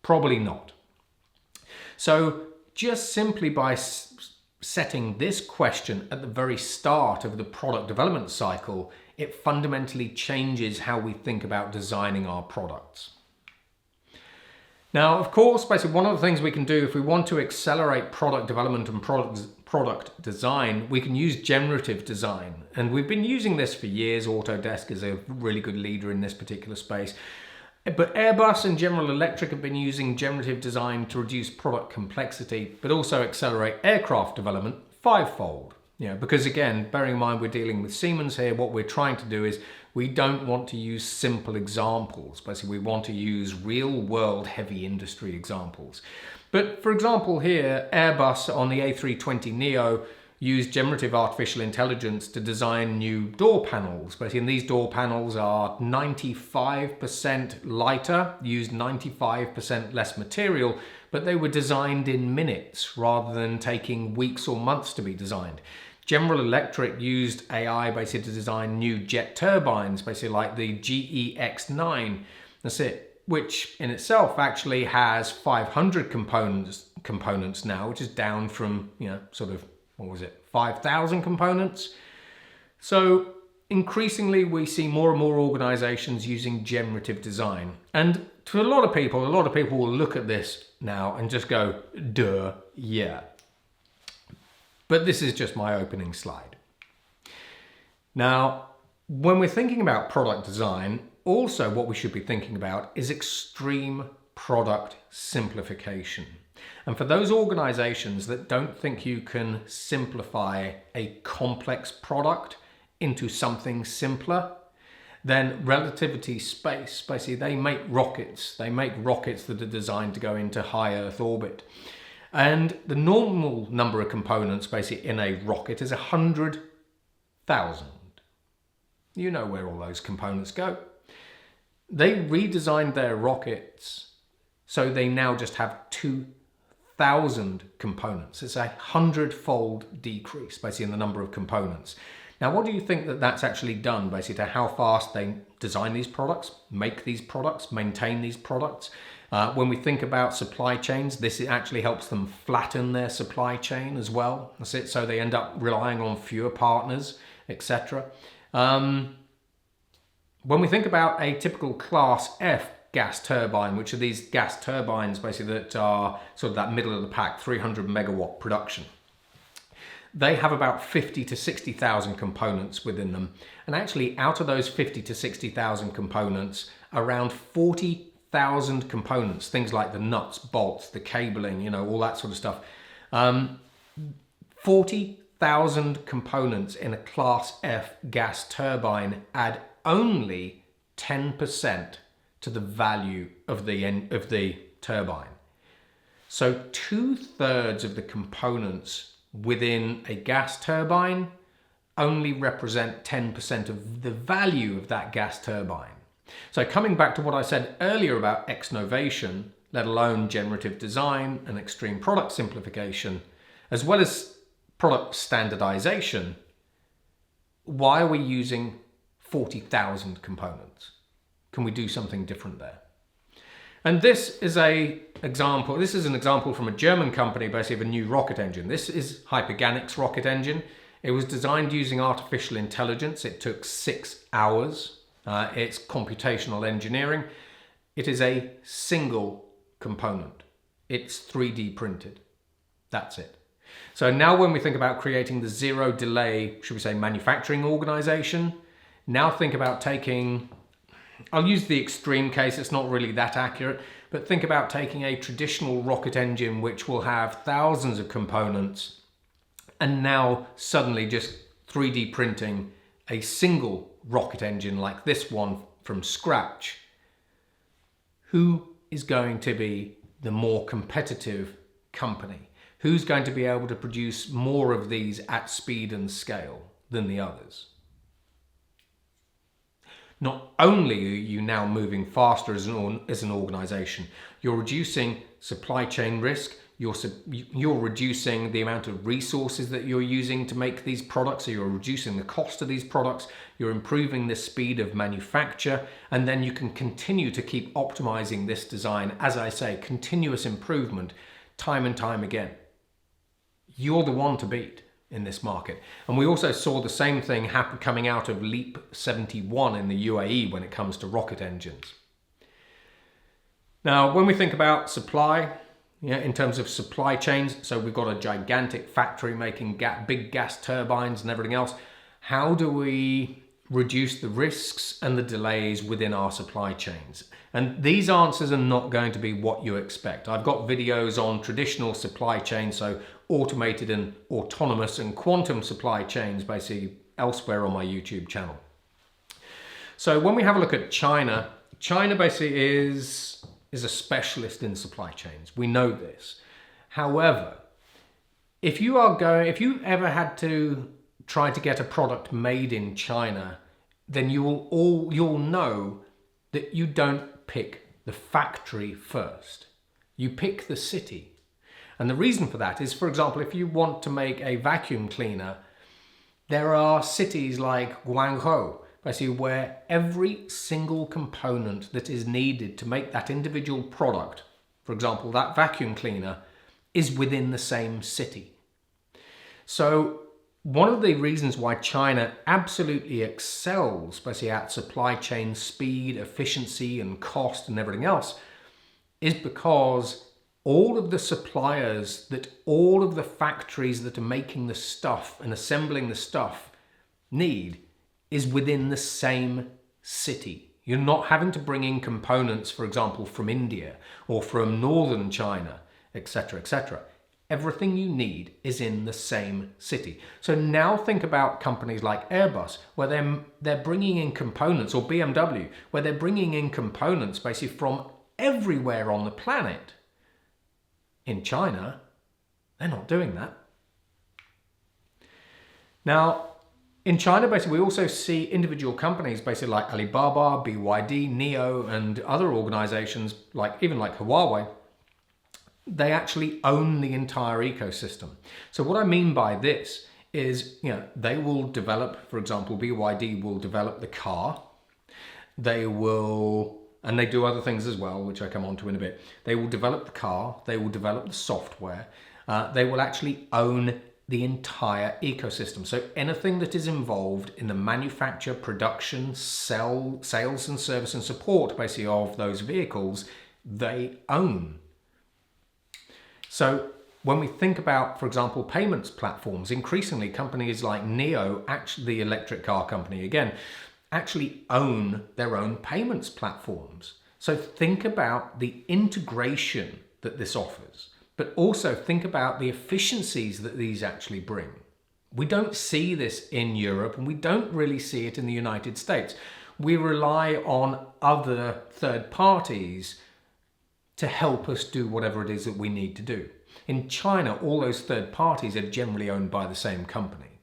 A: Probably not. So just simply by setting this question at the very start of the product development cycle, it fundamentally changes how we think about designing our products. Now, of course, basically one of the things we can do if we want to accelerate product development and product design, we can use generative design. And we've been using this for years. Autodesk is a really good leader in this particular space. But Airbus and General Electric have been using generative design to reduce product complexity, but also accelerate aircraft development fivefold. Because again, bearing in mind we're dealing with Siemens here, what we're trying to do is we don't want to use simple examples. Basically, we want to use real world heavy industry examples. But for example here, Airbus on the A320neo used generative artificial intelligence to design new door panels. Basically, and these door panels are 95% lighter, used 95% less material, but they were designed in minutes rather than taking weeks or months to be designed. General Electric used AI basically to design new jet turbines, basically like the GEX9. That's it, which in itself actually has 500 components now, which is down from, sort of, 5,000 components. So increasingly we see more and more organizations using generative design. And to a lot of people will look at this now and just go, duh, yeah. But this is just my opening slide. Now, when we're thinking about product design, also what we should be thinking about is extreme product simplification. And for those organizations that don't think you can simplify a complex product into something simpler, then Relativity Space, basically they make rockets. They make rockets that are designed to go into high Earth orbit. And the normal number of components basically in a rocket is 100,000. You know where all those components go. They redesigned their rockets so they now just have 2,000 components. It's 100-fold decrease basically in the number of components. Now, what do you think that that's actually done basically to how fast they design these products, make these products, maintain these products? When we think about supply chains, this actually helps them flatten their supply chain as well. That's it. So they end up relying on fewer partners, etc. When we think about a typical Class F gas turbine, which are these gas turbines basically that are sort of that middle of the pack, 300 megawatt production, they have about 50 to 60,000 components within them. And actually out of those 50 to 60,000 components, around 40,000 components, things like the nuts, bolts, the cabling, all that sort of stuff. 40,000 components in a Class F gas turbine add only 10% to the value of the turbine. So 2/3 of the components within a gas turbine only represent 10% of the value of that gas turbine. So coming back to what I said earlier about exnovation, let alone generative design and extreme product simplification, as well as product standardization, why are we using 40,000 components? Can we do something different there? And this is an example from a German company, basically of a new rocket engine. This is Hyperganic's rocket engine. It was designed using artificial intelligence. It took 6 hours. It's computational engineering. It is a single component. It's 3D printed. That's it. So now when we think about creating the zero delay, should we say manufacturing organization, now think about taking, I'll use the extreme case, it's not really that accurate, but think about taking a traditional rocket engine which will have thousands of components and now suddenly just 3D printing a single rocket engine like this one from scratch. Who is going to be the more competitive company? Who's going to be able to produce more of these at speed and scale than the others? Not only are you now moving faster as an organization, you're reducing supply chain risk, you're reducing the amount of resources that you're using to make these products, so you're reducing the cost of these products, you're improving the speed of manufacture, and then you can continue to keep optimizing this design, as I say, continuous improvement, time and time again. You're the one to beat in this market. And we also saw the same thing happen coming out of Leap 71 in the UAE when it comes to rocket engines. Now, when we think about supply, in terms of supply chains, so we've got a gigantic factory making big gas turbines and everything else. How do we reduce the risks and the delays within our supply chains? And these answers are not going to be what you expect. I've got videos on traditional supply chains, so automated and autonomous and quantum supply chains, basically elsewhere on my YouTube channel. So when we have a look at China, China basically is a specialist in supply chains. We know this. However, if you ever had to try to get a product made in China, then you'll know that you don't pick the factory first. You pick the city. And the reason for that is, for example, if you want to make a vacuum cleaner, there are cities like Guangzhou, basically where every single component that is needed to make that individual product, for example, that vacuum cleaner, is within the same city. So one of the reasons why China absolutely excels, basically at supply chain speed, efficiency, and cost and everything else, is because all of the suppliers that all of the factories that are making the stuff and assembling the stuff need is within the same city. You're not having to bring in components, for example, from India or from northern China, etc., etc. Everything you need is in the same city. So now think about companies like Airbus, where they're bringing in components, or BMW, where they're bringing in components basically from everywhere on the planet. In China, they're not doing that. Now, in China, basically, we also see individual companies, basically like Alibaba, BYD, NIO, and other organizations, even like Huawei. They actually own the entire ecosystem. So what I mean by this is, they will develop, for example, BYD will develop the car. They will, and they do other things as well, which I come on to in a bit. They will develop the car. They will develop the software. They will actually own the entire ecosystem. So anything that is involved in the manufacture, production, sales and service and support basically of those vehicles, they own. So when we think about, for example, payments platforms, increasingly companies like NIO, actually the electric car company again, actually own their own payments platforms. So think about the integration that this offers, but also think about the efficiencies that these actually bring. We don't see this in Europe, and we don't really see it in the United States. We rely on other third parties to help us do whatever it is that we need to do. In China, all those third parties are generally owned by the same company.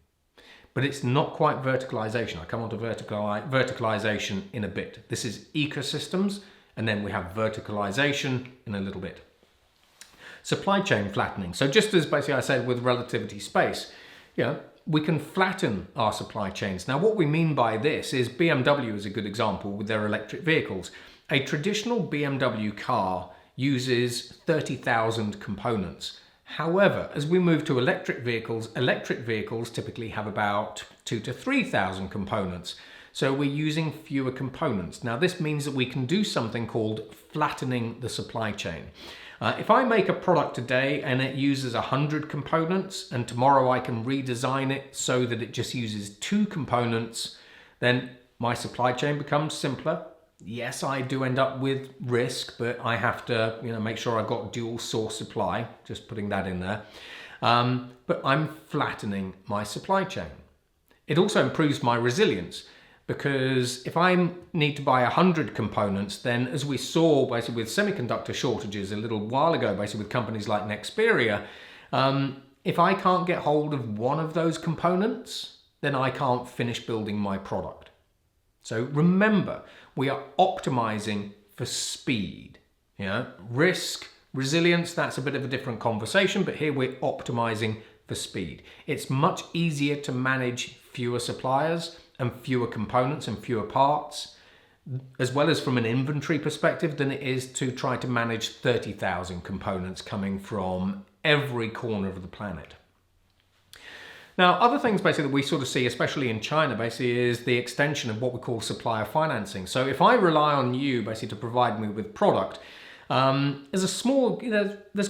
A: But it's not quite verticalization. I'll come on to verticalization in a bit. This is ecosystems, and then we have verticalization in a little bit. Supply chain flattening. So just as basically I said with relativity space, we can flatten our supply chains. Now what we mean by this is BMW is a good example with their electric vehicles. A traditional BMW car uses 30,000 components. However, as we move to electric vehicles typically have about 2,000 to 3,000 components. So we're using fewer components. Now this means that we can do something called flattening the supply chain. If I make a product today and it uses 100 components and tomorrow I can redesign it so that it just uses 2 components, then my supply chain becomes simpler. Yes, I do end up with risk, but I have to make sure I've got dual source supply, just putting that in there. But I'm flattening my supply chain. It also improves my resilience, because if I need to buy 100 components, then as we saw basically with semiconductor shortages a little while ago, basically with companies like Nexperia, if I can't get hold of one of those components, then I can't finish building my product. So remember, we are optimizing for speed. Risk, resilience, that's a bit of a different conversation, but here we're optimizing for speed. It's much easier to manage fewer suppliers and fewer components and fewer parts, as well as from an inventory perspective, than it is to try to manage 30,000 components coming from every corner of the planet. Now, other things basically that we sort of see, especially in China, basically is the extension of what we call supplier financing. So if I rely on you basically to provide me with product, there's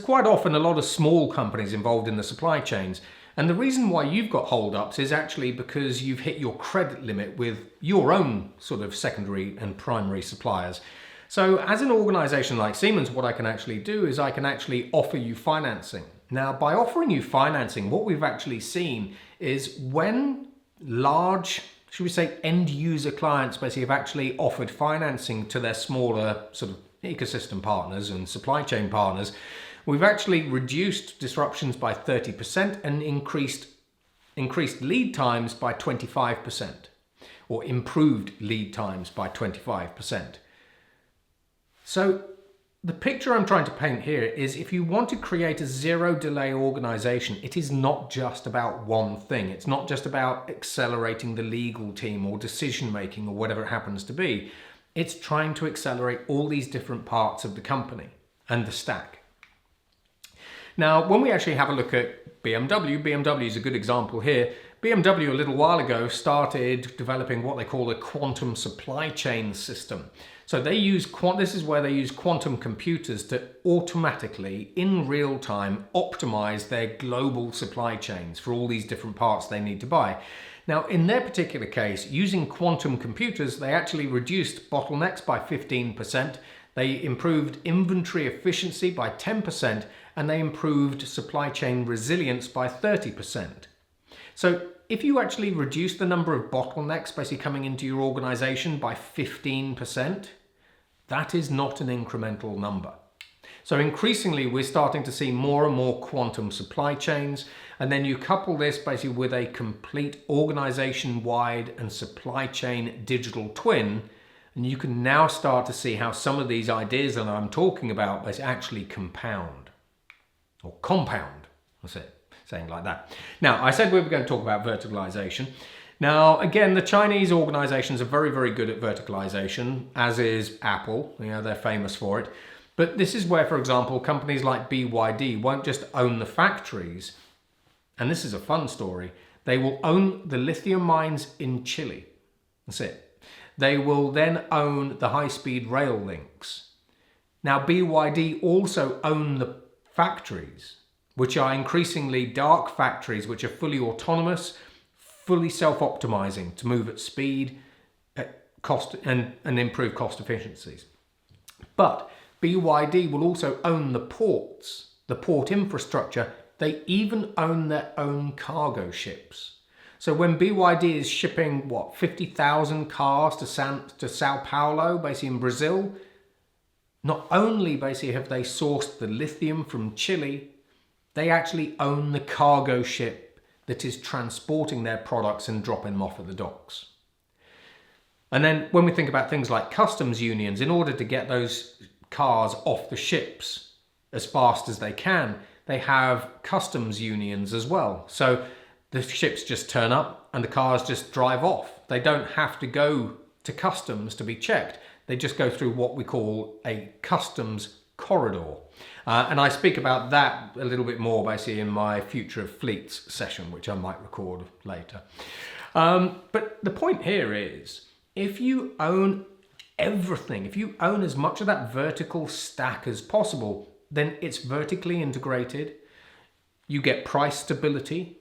A: quite often a lot of small companies involved in the supply chains. And the reason why you've got hold-ups is actually because you've hit your credit limit with your own sort of secondary and primary suppliers. So as an organization like Siemens, what I can actually do is I can actually offer you financing. Now, by offering you financing, what we've actually seen is when large, should we say, end user clients basically have actually offered financing to their smaller sort of ecosystem partners and supply chain partners, we've actually reduced disruptions by 30% and increased lead times by 25%, or improved lead times by 25%. So the picture I'm trying to paint here is if you want to create a zero delay organization, it is not just about one thing. It's not just about accelerating the legal team or decision making or whatever it happens to be. It's trying to accelerate all these different parts of the company and the stack. Now, when we actually have a look at BMW is a good example here. BMW a little while ago started developing what they call a quantum supply chain system. So this is where they use quantum computers to automatically, in real time, optimize their global supply chains for all these different parts they need to buy. Now, in their particular case, using quantum computers, they actually reduced bottlenecks by 15%. They improved inventory efficiency by 10%, and they improved supply chain resilience by 30%. So if you actually reduce the number of bottlenecks basically coming into your organization by 15%, that is not an incremental number. So increasingly, we're starting to see more and more quantum supply chains. And then you couple this basically with a complete organization-wide and supply chain digital twin, and you can now start to see how some of these ideas that I'm talking about is actually compound. Or compound, that's it, saying like that. Now, I said we were going to talk about verticalization. Now, again, the Chinese organizations are very, very good at verticalization, as is Apple. They're famous for it. But this is where, for example, companies like BYD won't just own the factories. And this is a fun story. They will own the lithium mines in Chile. That's it. They will then own the high-speed rail links. Now, BYD also own the factories, which are increasingly dark factories, which are fully autonomous, fully self-optimizing to move at speed, at cost, and improve cost efficiencies. But BYD will also own the ports, the port infrastructure. They even own their own cargo ships. So when BYD is shipping, 50,000 cars to Sao Paulo, basically in Brazil, not only basically have they sourced the lithium from Chile, they actually own the cargo ship that is transporting their products and dropping them off at the docks. And then when we think about things like customs unions, in order to get those cars off the ships as fast as they can, they have customs unions as well. So the ships just turn up and the cars just drive off. They don't have to go to customs to be checked. They just go through what we call a customs corridor. And I speak about that a little bit more basically in my Future of Fleets session, which I might record later. But the point here is, if you own everything, if you own as much of that vertical stack as possible, then it's vertically integrated. You get price stability,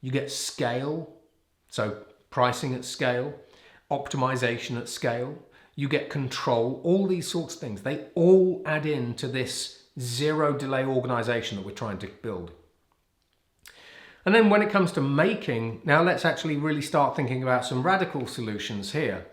A: you get scale, so pricing at scale, optimization at scale, you get control, all these sorts of things. They all add into this zero delay organization that we're trying to build. And then when it comes to making, now let's actually really start thinking about some radical solutions here.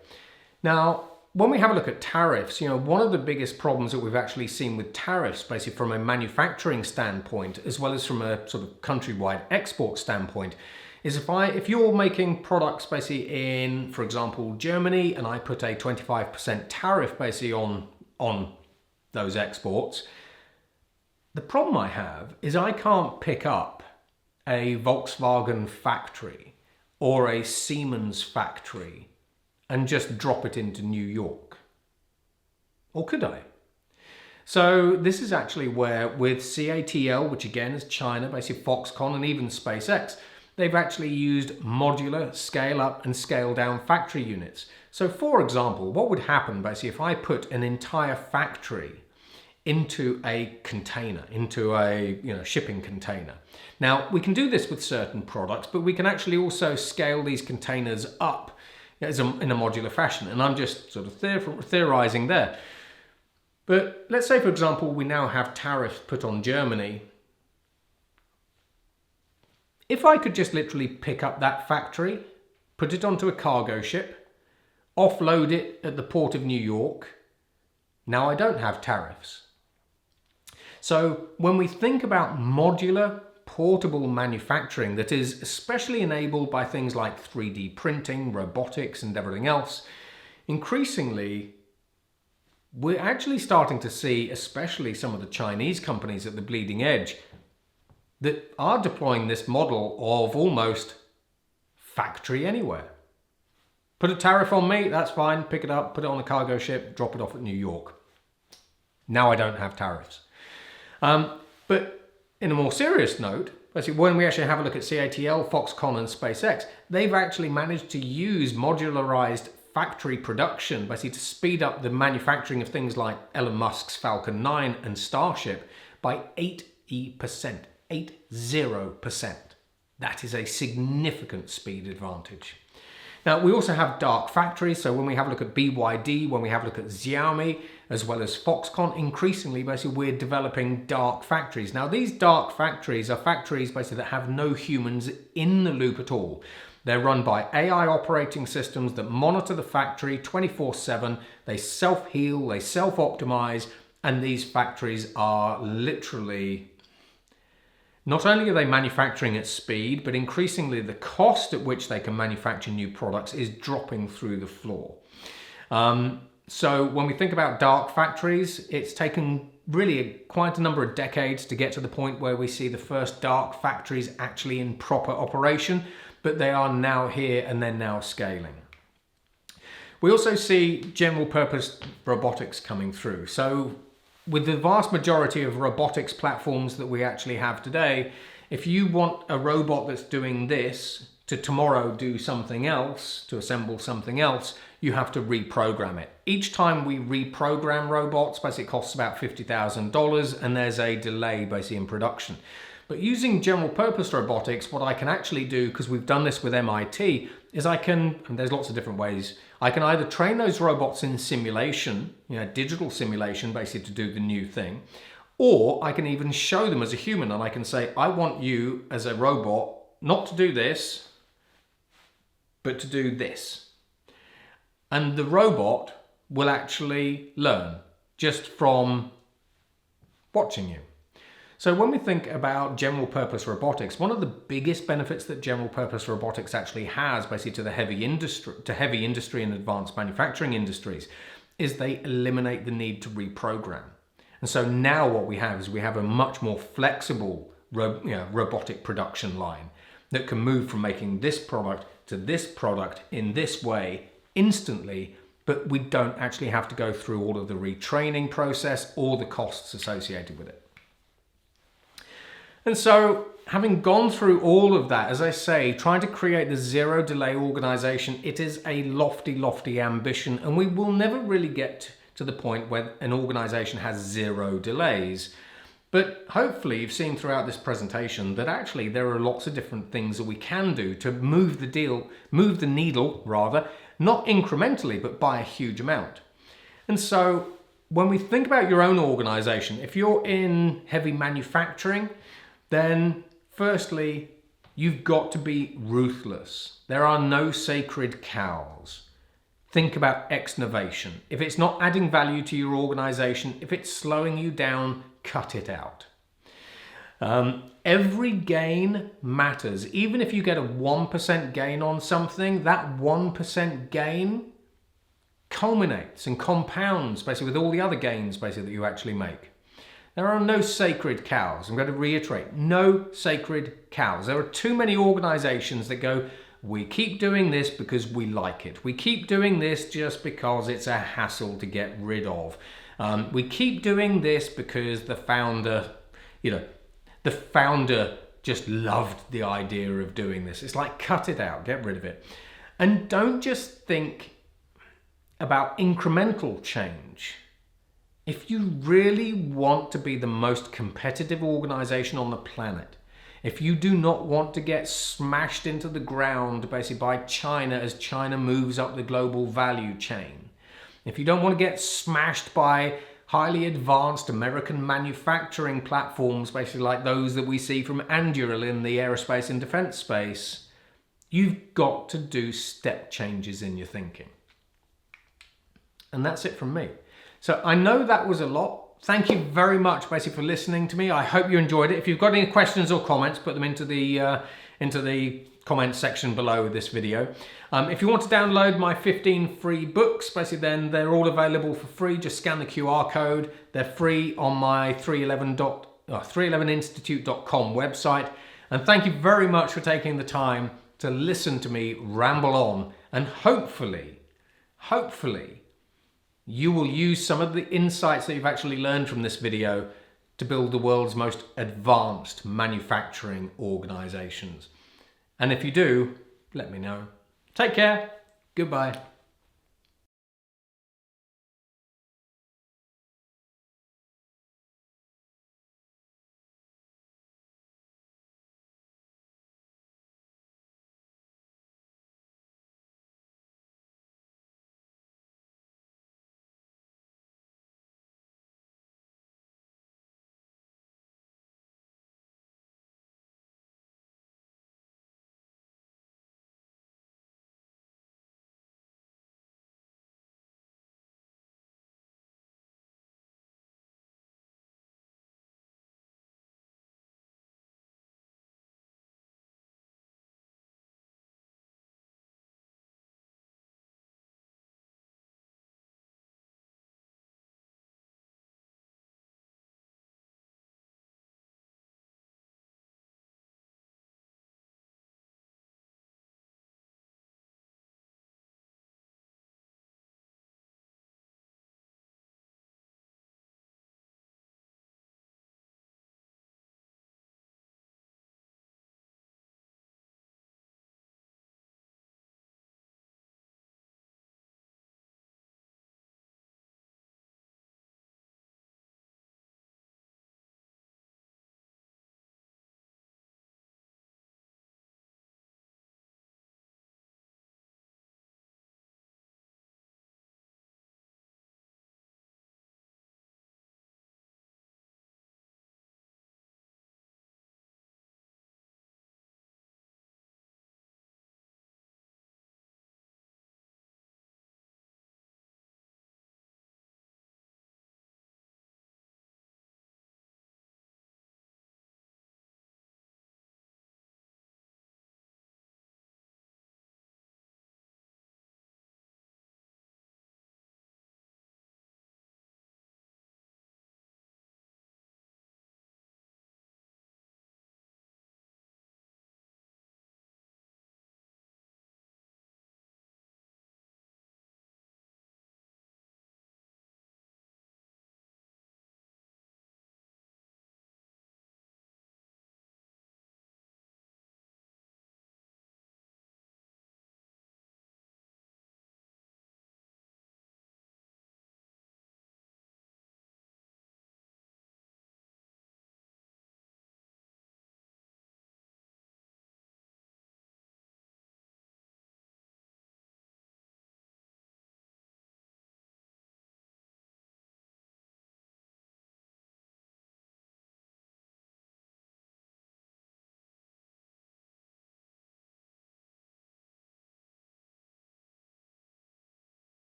A: Now, when we have a look at tariffs, one of the biggest problems that we've actually seen with tariffs, basically from a manufacturing standpoint, as well as from a sort of countrywide export standpoint, is if you're making products basically in, for example, Germany, and I put a 25% tariff basically on those exports, the problem I have is I can't pick up a Volkswagen factory or a Siemens factory and just drop it into New York. Or could I? So this is actually where with CATL, which again is China, basically Foxconn and even SpaceX, they've actually used modular scale up and scale down factory units. So for example, what would happen basically if I put an entire factory into a container, into a shipping container. Now we can do this with certain products, but we can actually also scale these containers up in a modular fashion, and I'm just sort of theorizing there. But let's say, for example, we now have tariffs put on Germany. If I could just literally pick up that factory, put it onto a cargo ship, offload it at the port of New York, now I don't have tariffs. So when we think about modular portable manufacturing that is especially enabled by things like 3D printing, robotics and everything else, increasingly we're actually starting to see, especially some of the Chinese companies at the bleeding edge, that are deploying this model of almost factory anywhere. Put a tariff on me, that's fine, pick it up, put it on a cargo ship, drop it off at New York. Now I don't have tariffs. But in a more serious note, when we actually have a look at CATL, Foxconn and SpaceX, they've actually managed to use modularized factory production basically to speed up the manufacturing of things like Elon Musk's Falcon 9 and Starship by 80%. 80%. That is a significant speed advantage. Now, we also have dark factories. So when we have a look at BYD, when we have a look at Xiaomi, as well as Foxconn, increasingly, basically, we're developing dark factories. Now, these dark factories are factories, basically, that have no humans in the loop at all. They're run by AI operating systems that monitor the factory 24/7. They self-heal, they self-optimize, and these factories are literally... Not only are they manufacturing at speed, but increasingly the cost at which they can manufacture new products is dropping through the floor. So when we think about dark factories, it's taken really quite a number of decades to get to the point where we see the first dark factories actually in proper operation, but they are now here and they're now scaling. We also see general purpose robotics coming through. So with the vast majority of robotics platforms that we actually have today, if you want a robot that's doing this to tomorrow do something else, to assemble something else, you have to reprogram it. Each time we reprogram robots, basically it costs about $50,000 and there's a delay basically in production. But using general purpose robotics, what I can actually do, because we've done this with MIT, is and there's lots of different ways, I can either train those robots in simulation, digital simulation, basically to do the new thing, or I can even show them as a human and I can say, I want you as a robot not to do this, but to do this. And the robot will actually learn just from watching you. So when we think about general purpose robotics, one of the biggest benefits that general purpose robotics actually has basically to heavy industry and advanced manufacturing industries is they eliminate the need to reprogram. And so now what we have is we have a much more flexible robotic production line that can move from making this product to this product in this way instantly, but we don't actually have to go through all of the retraining process or the costs associated with it. And so, having gone through all of that, as I say, trying to create the zero delay organization, it is a lofty, lofty ambition, and we will never really get to the point where an organization has zero delays. But hopefully you've seen throughout this presentation that actually there are lots of different things that we can do to move the needle, not incrementally, but by a huge amount. And so when we think about your own organization, if you're in heavy manufacturing, then firstly, you've got to be ruthless. There are no sacred cows. think about exnovation. If it's not adding value to your organization, if it's slowing you down, cut it out. Every gain matters. Even if you get a 1% gain on something, that 1% gain culminates and compounds basically with all the other gains basically that you actually make. There are no sacred cows. I'm going to reiterate, no sacred cows. There are too many organizations that go, we keep doing this because we like it. We keep doing this just because it's a hassle to get rid of. We keep doing this because the founder, the founder just loved the idea of doing this. It's like, cut it out, get rid of it. And don't just think about incremental change. If you really want to be the most competitive organization on the planet, if you do not want to get smashed into the ground basically by China as China moves up the global value chain, if you don't want to get smashed by highly advanced American manufacturing platforms, basically like those that we see from Anduril in the aerospace and defense space, you've got to do step changes in your thinking. And that's it from me. So I know that was a lot. Thank you very much basically for listening to me. I hope you enjoyed it. If you've got any questions or comments, put them into the comments section below this video. If you want to download my 15 free books, basically then they're all available for free. Just scan the QR code. They're free on my 311institute.com website. And thank you very much for taking the time to listen to me ramble on. And hopefully, you will use some of the insights that you've actually learned from this video to build the world's most advanced manufacturing organizations. And if you do, let me know. Take care. Goodbye.